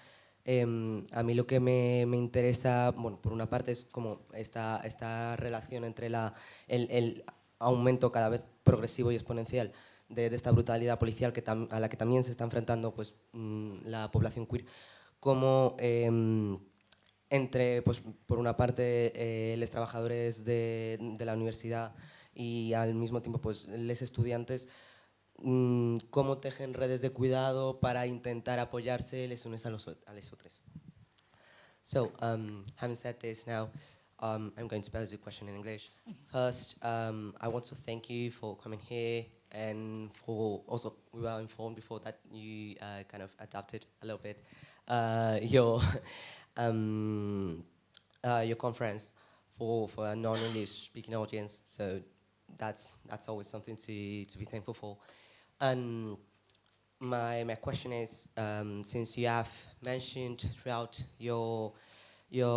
S7: a mí lo que me interesa, bueno, por una parte es como esta relación entre el aumento cada vez progresivo y exponencial de esta brutalidad policial a la que también se está enfrentando pues, la población queer, como entre, pues, por una parte, los trabajadores de la universidad y al mismo tiempo pues, los estudiantes, cómo tejen redes de cuidado para intentar apoyarse les unes a los otros. So, having said this now, I'm going to pose the question in English. First, I want to thank you for coming here and for also, we were informed before that you kind of adapted a little bit your conference for a non-English speaking audience. So that's always something to be thankful for. And my question is, since you have mentioned throughout your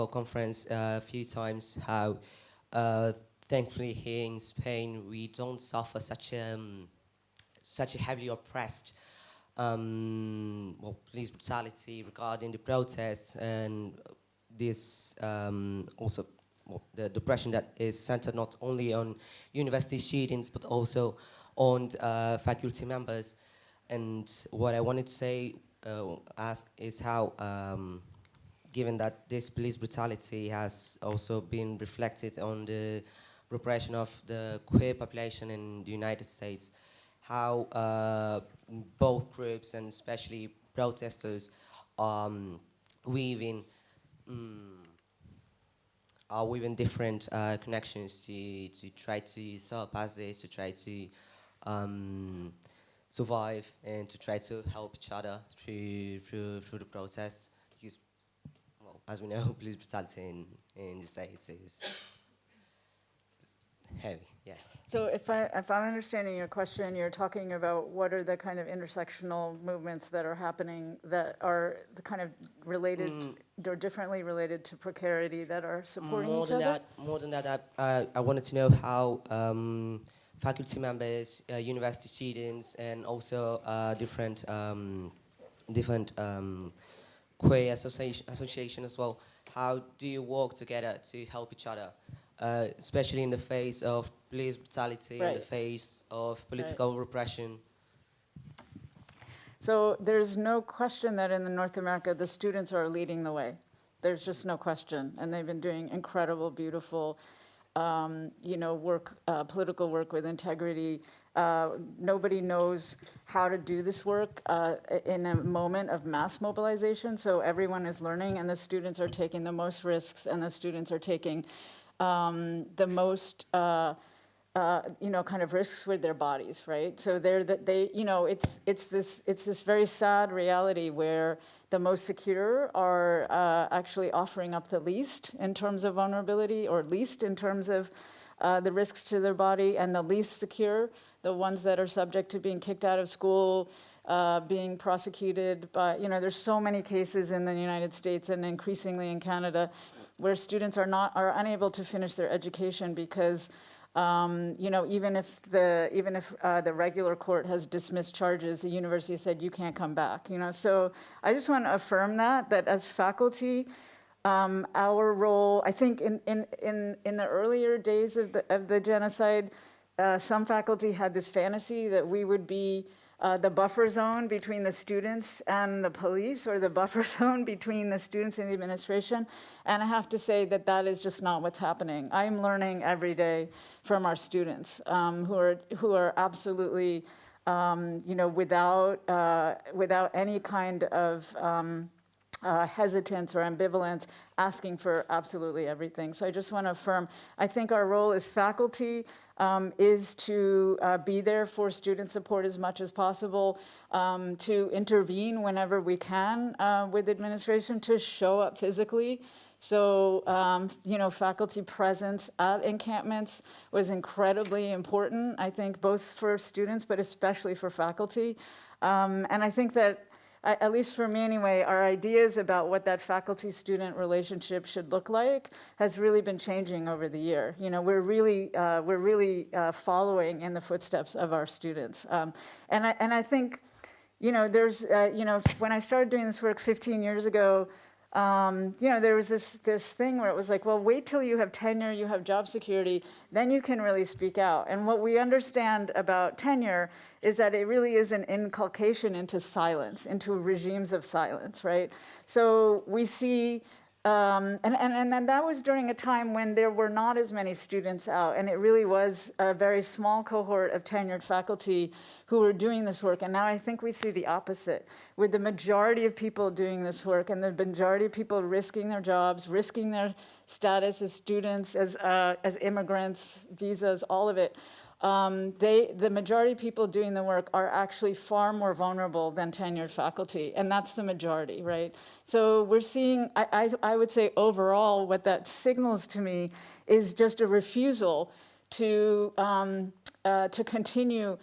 S7: conference a few times how thankfully here in Spain we don't suffer such a heavily oppressed police brutality regarding the protests and this also the depression that is centered not only on university students but also on faculty members. And what I wanted to ask is how, given that this police brutality has also been reflected on the repression of the queer population in the United States, how both groups and especially protesters are weaving different connections to try to surpass this, to try to survive and to try to help each other through the protest. Because, well, as we know, police brutality in the States is heavy, yeah.
S2: So if I'm understanding your question, you're talking about what are the kind of intersectional movements that are happening that are the kind of related or differently related to precarity that are supporting each other?
S7: More than that, I wanted to know how faculty members, university students, and also different queer association as well. How do you work together to help each other, especially in the face of police brutality, in the face of political repression?
S2: So there's no question that in North America, the students are leading the way. There's just no question. And they've been doing incredible, beautiful, work, political work with integrity. Nobody knows how to do this work in a moment of mass mobilization. So everyone is learning, and the students are taking the most risks, and the students are taking the most kind of risks with their bodies, right? So it's this very sad reality where the most secure are actually offering up the least in terms of vulnerability, or least in terms of the risks to their body, and the least secure, the ones that are subject to being kicked out of school, being prosecuted by, there's so many cases in the United States and increasingly in Canada where students are unable to finish their education because even if the regular court has dismissed charges, the university said you can't come back. So I just want to affirm that as faculty, our role, I think, in the earlier days of the genocide, some faculty had this fantasy that we would be the buffer zone between the students and the police, or the buffer zone between the students and the administration. And I have to say that is just not what's happening. I'm learning every day from our students who are absolutely without any kind of hesitance or ambivalence, asking for absolutely everything. So I just want to affirm, I think our role as faculty is to be there for student support as much as possible, to intervene whenever we can with administration, to show up physically. So, faculty presence at encampments was incredibly important, I think, both for students, but especially for faculty. And I think that, at least for me anyway, our ideas about what that faculty-student relationship should look like has really been changing over the year. We're really following in the footsteps of our students. And I think, there's, when I started doing this work 15 years ago, there was this thing where it was like, well, wait till you have tenure, you have job security, then you can really speak out. And what we understand about tenure is that it really is an inculcation into silence, into regimes of silence, right? So we see, and that was during a time when there were not as many students out, and it really was a very small cohort of tenured faculty who were doing this work. And now I think we see the opposite, with the majority of people doing this work and the majority of people risking their jobs, risking their status as students, as immigrants, visas, all of it. The majority of people doing the work are actually far more vulnerable than tenured faculty, and that's the majority, right? So we're seeing, I would say overall, what that signals to me is just a refusal to continue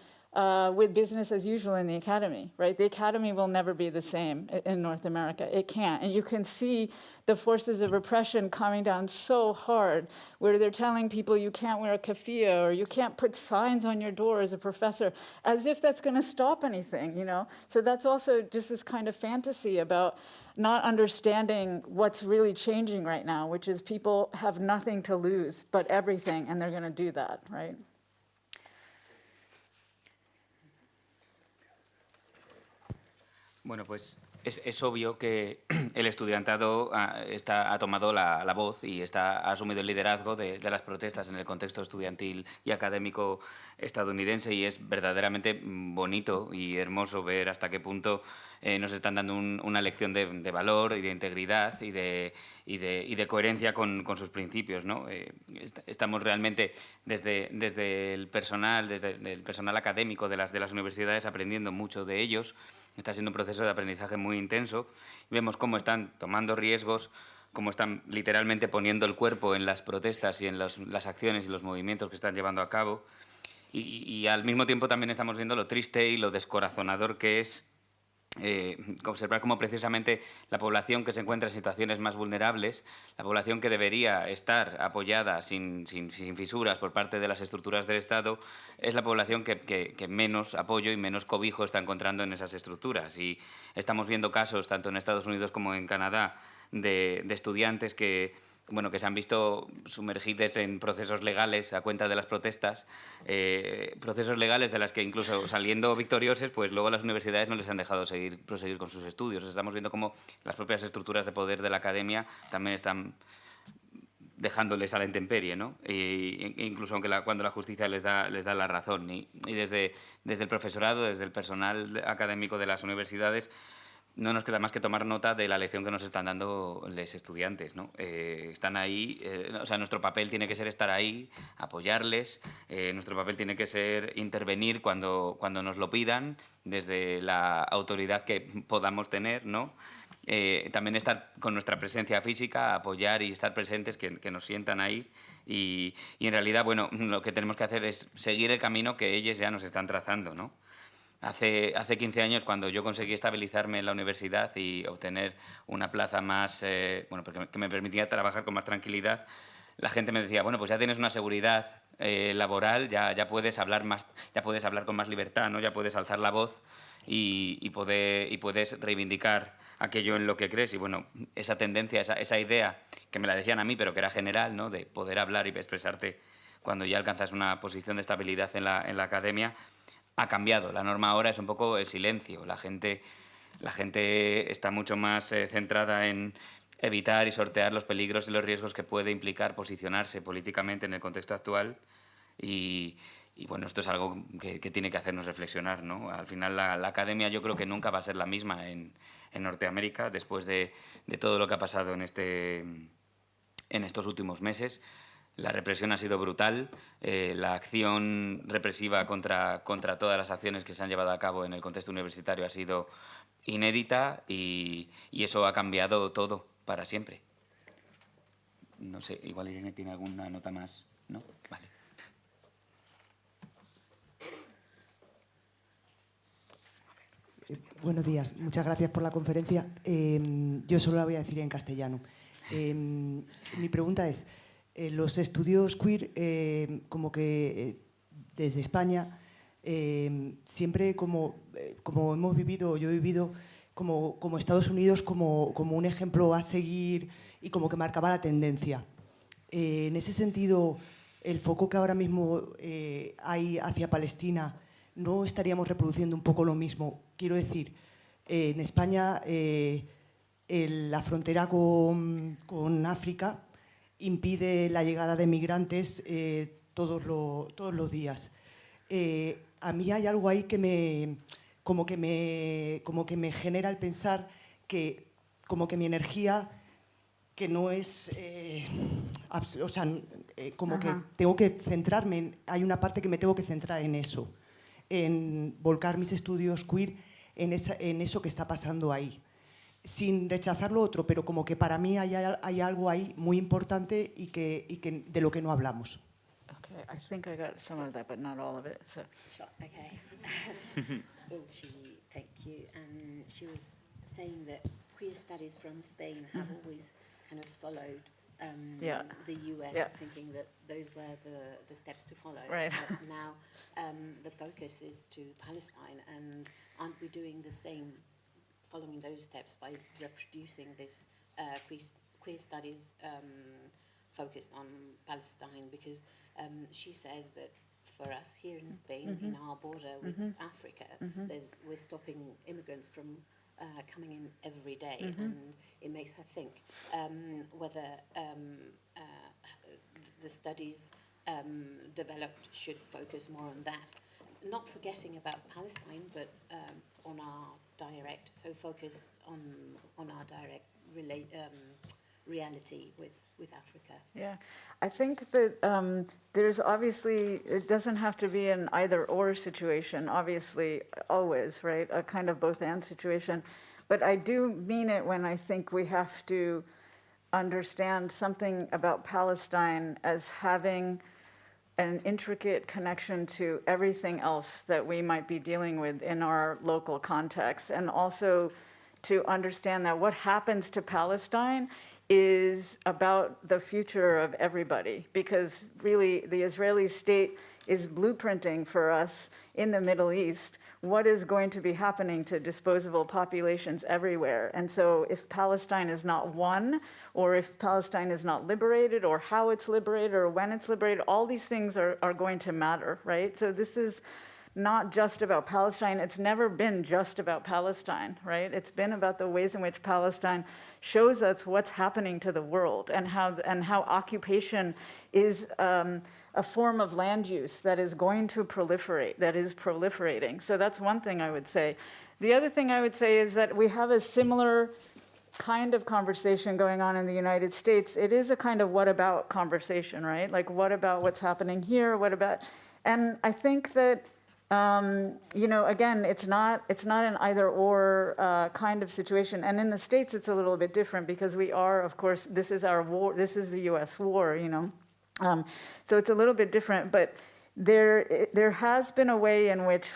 S2: with business as usual in the academy, right? The academy will never be the same in North America. It can't. And you can see the forces of repression coming down so hard, where they're telling people you can't wear a keffiyeh or you can't put signs on your door as a professor, as if that's going to stop anything, So that's also just this kind of fantasy about not understanding what's really changing right now, which is people have nothing to lose but everything, and they're going to do that, right?
S4: Bueno, pues es obvio que el estudiantado ha tomado la voz y ha asumido el liderazgo de las protestas en el contexto estudiantil y académico estadounidense, y es verdaderamente bonito y hermoso ver hasta qué punto nos están dando una lección de valor y de integridad y de coherencia con sus principios, ¿no? Estamos realmente desde el personal académico de las universidades aprendiendo mucho de ellos. Está siendo un proceso de aprendizaje muy intenso. Vemos cómo están tomando riesgos, cómo están literalmente poniendo el cuerpo en las protestas y en las acciones y los movimientos que están llevando a cabo. Y al mismo tiempo también estamos viendo lo triste y lo descorazonador que es observar cómo precisamente la población que se encuentra en situaciones más vulnerables, la población que debería estar apoyada sin fisuras por parte de las estructuras del Estado, es la población que menos apoyo y menos cobijo está encontrando en esas estructuras. Y estamos viendo casos, tanto en Estados Unidos como en Canadá, de estudiantes que se han visto sumergidos en procesos legales a cuenta de las protestas, procesos legales de las que incluso saliendo victoriosos, pues luego las universidades no les han dejado proseguir con sus estudios. Estamos viendo cómo las propias estructuras de poder de la academia también están dejándoles a la intemperie, ¿no? Incluso cuando la justicia les da la razón. Y desde el profesorado, desde el personal académico de las universidades, no nos queda más que tomar nota de la lección que nos están dando los estudiantes, ¿no? Están ahí, nuestro papel tiene que ser estar ahí, apoyarles, nuestro papel tiene que ser intervenir cuando nos lo pidan, desde la autoridad que podamos tener, ¿no? También estar con nuestra presencia física, apoyar y estar presentes, que nos sientan ahí. Y en realidad, lo que tenemos que hacer es seguir el camino que ellos ya nos están trazando, ¿no? Hace 15 años, cuando yo conseguí estabilizarme en la universidad y obtener una plaza más, que me permitía trabajar con más tranquilidad, la gente me decía, pues ya tienes una seguridad laboral, ya puedes hablar con más libertad, ¿no? Ya puedes alzar la voz y puedes reivindicar aquello en lo que crees. Y esa tendencia, esa idea, que me la decían a mí, pero que era general, ¿no? De poder hablar y expresarte cuando ya alcanzas una posición de estabilidad en la academia, ha cambiado. La norma ahora es un poco el silencio. La gente está mucho más centrada en evitar y sortear los peligros y los riesgos que puede implicar posicionarse políticamente en el contexto actual. Y bueno, esto es algo que tiene que hacernos reflexionar, ¿no? Al final la academia yo creo que nunca va a ser la misma en Norteamérica después de todo lo que ha pasado en estos últimos meses. La represión ha sido brutal, la acción represiva contra todas las acciones que se han llevado a cabo en el contexto universitario ha sido inédita y eso ha cambiado todo para siempre. No sé, igual Irene tiene alguna nota más, ¿no? Vale.
S8: Buenos días, muchas gracias por la conferencia. Yo solo la voy a decir en castellano. Mi pregunta es, los estudios queer, como que desde España, siempre como hemos vivido, yo he vivido como Estados Unidos como un ejemplo a seguir y como que marcaba la tendencia. En ese sentido, el foco que ahora mismo hay hacia Palestina, ¿no estaríamos reproduciendo un poco lo mismo? Quiero decir, en España la frontera con África impide la llegada de migrantes todos los días. A mí hay algo ahí que como que me genera el pensar que como que mi energía que no es, como que tengo que centrarme, hay una parte que me tengo que centrar en eso, en volcar mis estudios queer en eso que está pasando ahí, sin rechazar lo otro, pero como que para mí hay algo ahí muy importante y que de lo que no hablamos.
S2: Okay, I think I got some of that, but not all of it. So.
S6: Okay. Well, thank you. And she was saying that queer studies from Spain have always kind of followed the US, thinking that those were the steps to follow.
S2: Right.
S6: But now the focus is to Palestine, and aren't we doing the same, following those steps by reproducing this queer studies focused on Palestine? Because she says that for us here in Spain, in our border with Africa, we're stopping immigrants from coming in every day, and it makes her think whether the studies developed should focus more on that, not forgetting about Palestine, but on our direct, so focus on our direct reality with Africa.
S2: Yeah, I think that there's obviously, it doesn't have to be an either-or situation, obviously, always, right? A kind of both-and situation. But I do mean it when I think we have to understand something about Palestine as having an intricate connection to everything else that we might be dealing with in our local context, and also to understand that what happens to Palestine is about the future of everybody, because really the Israeli state is blueprinting for us in the Middle East what is going to be happening to disposable populations everywhere. And so if Palestine is not won, or if Palestine is not liberated, or how it's liberated, or when it's liberated, all these things are going to matter, right? So this is not just about Palestine. It's never been just about Palestine, right? It's been about the ways in which Palestine shows us what's happening to the world, and how occupation is a form of land use that is going to proliferate, that is proliferating. So that's one thing I would say. The other thing I would say is that we have a similar kind of conversation going on in the United States. It is a kind of what about conversation, right? Like, what about what's happening here? What about, and I think that, you know, again, it's not an either or kind of situation. And in the States, it's a little bit different because we are, of course, this is our war, this is the US war, you know. So it's a little bit different, but there has been a way in which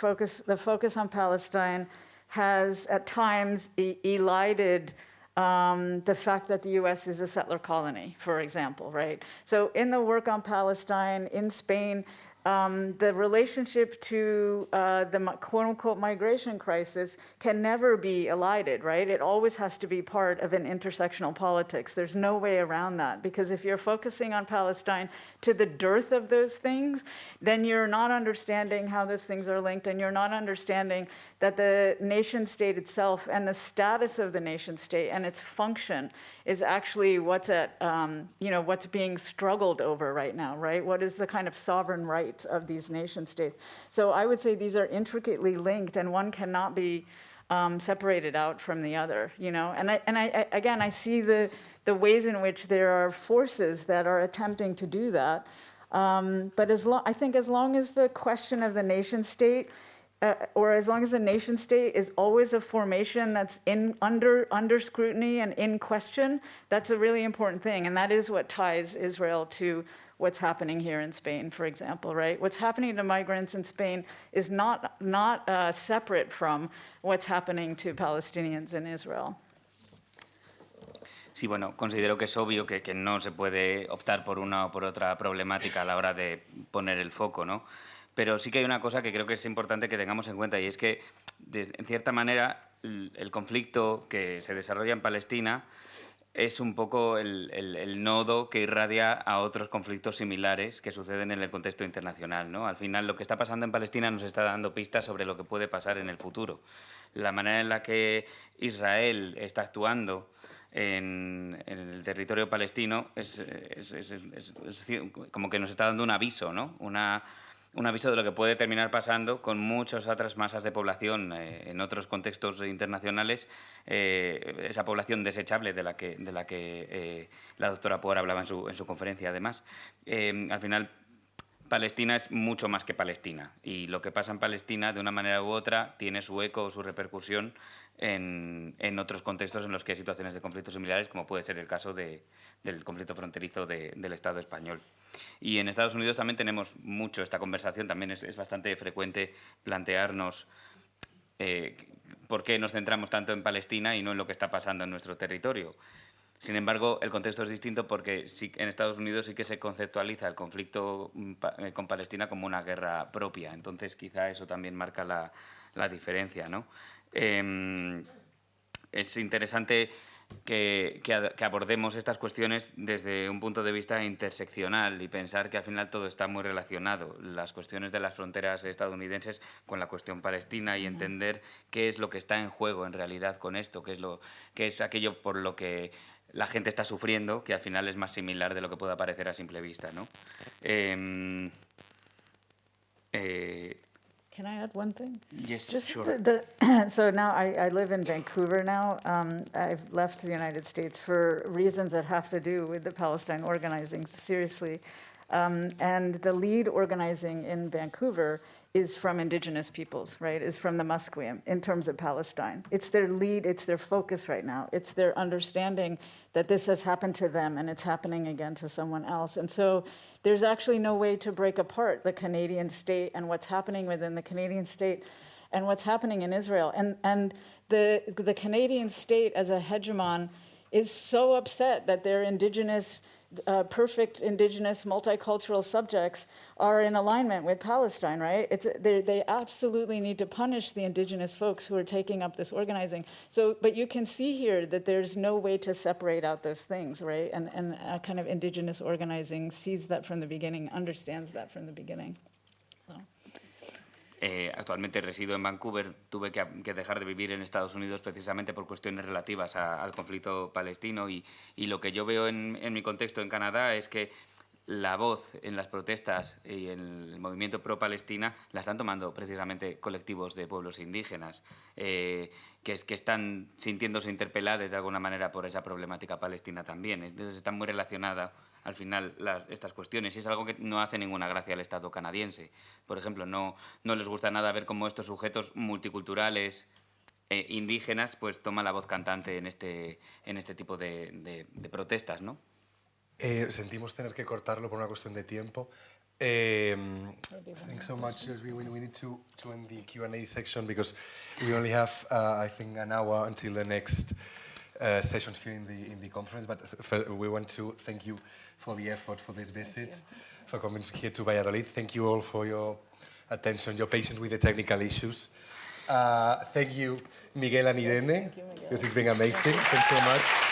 S2: the focus on Palestine has at times elided the fact that the US is a settler colony, for example, right? So in the work on Palestine, in Spain, the relationship to the quote-unquote migration crisis can never be elided, right? It always has to be part of an intersectional politics. There's no way around that, because if you're focusing on Palestine to the dearth of those things, then you're not understanding how those things are linked, and you're not understanding that the nation state itself and the status of the nation state and its function is actually what's at, you know, what's being struggled over right now, right? What is the kind of sovereign right rights of these nation states. So I would say these are intricately linked, and one cannot be separated out from the other, you know. And I see the ways in which there are forces that are attempting to do that. But I think as long as the question of the nation state, or as long as the nation state is always a formation that's under scrutiny and in question, that's a really important thing. And that is what ties Israel to what's happening here in Spain, for example, right? What's happening to migrants in Spain is not separate from what's happening to Palestinians in Israel.
S4: Sí, bueno, considero que es obvio que no se puede optar por una o por otra problemática a la hora de poner el foco, ¿no? Pero sí que hay una cosa que creo que es importante que tengamos en cuenta, y es que, en cierta manera, el conflicto que se desarrolla en Palestina es un poco el nodo que irradia a otros conflictos similares que suceden en el contexto internacional, ¿no? Al final, lo que está pasando en Palestina nos está dando pistas sobre lo que puede pasar en el futuro. La manera en la que Israel está actuando en el territorio palestino es como que nos está dando un aviso, ¿no? Un aviso de lo que puede terminar pasando con muchas otras masas de población en otros contextos internacionales, esa población desechable de la que la doctora Puar hablaba en su conferencia, además. Al final, Palestina es mucho más que Palestina, y lo que pasa en Palestina, de una manera u otra, tiene su eco o su repercusión en otros contextos en los que hay situaciones de conflictos similares, como puede ser el caso del conflicto fronterizo del Estado español. Y en Estados Unidos también tenemos mucho esta conversación, también es bastante frecuente plantearnos por qué nos centramos tanto en Palestina y no en lo que está pasando en nuestro territorio. Sin embargo, el contexto es distinto porque sí, en Estados Unidos sí que se conceptualiza el conflicto con Palestina como una guerra propia. Entonces, quizá eso también marca la diferencia, ¿no? Es interesante que abordemos estas cuestiones desde un punto de vista interseccional y pensar que al final todo está muy relacionado, las cuestiones de las fronteras estadounidenses con la cuestión palestina, y entender qué es lo que está en juego en realidad con esto, qué es aquello por lo que la gente está sufriendo, que al final es más similar de lo que pueda parecer a simple vista, ¿no?
S2: Can I add one thing?
S4: Yes,
S2: Just
S4: sure.
S2: So now I live in Vancouver now. I've left the United States for reasons that have to do with the Palestine organizing, seriously. And the lead organizing in Vancouver is from indigenous peoples, right? Is from the Musqueam in terms of Palestine. It's their lead, it's their focus right now. It's their understanding that this has happened to them and it's happening again to someone else. And so there's actually no way to break apart the Canadian state and what's happening within the Canadian state and what's happening in Israel. And the Canadian state as a hegemon is so upset that their indigenous perfect indigenous multicultural subjects are in alignment with Palestine, right? They absolutely need to punish the indigenous folks who are taking up this organizing. So, but you can see here that there's no way to separate out those things, right? And kind of indigenous organizing sees that from the beginning, understands that from the beginning. So.
S4: Actualmente resido en Vancouver. Tuve que dejar de vivir en Estados Unidos precisamente por cuestiones relativas al conflicto palestino, y lo que yo veo en mi contexto en Canadá es que la voz en las protestas y en el movimiento pro-Palestina la están tomando precisamente colectivos de pueblos indígenas que están sintiéndose interpelados de alguna manera por esa problemática palestina también. Entonces están muy relacionadas al final estas cuestiones, y es algo que no hace ninguna gracia al Estado canadiense. Por ejemplo, no les gusta nada ver cómo estos sujetos multiculturales indígenas pues toman la voz cantante en este tipo de protestas, ¿no?
S1: Sentimos tener que cortarlo por una cuestión de tiempo. Thanks so much, Jasbir. We need to end the Q&A section because we only have, I think, an hour until the next sessions here in the conference. But first, we want to thank you for the effort for this visit, for coming here to Valladolid. Thank you all for your attention, your patience with the technical issues. Thank you, Miguel and Irene.
S2: Thank you, Miguel.
S1: Because it's been amazing. Thanks so much.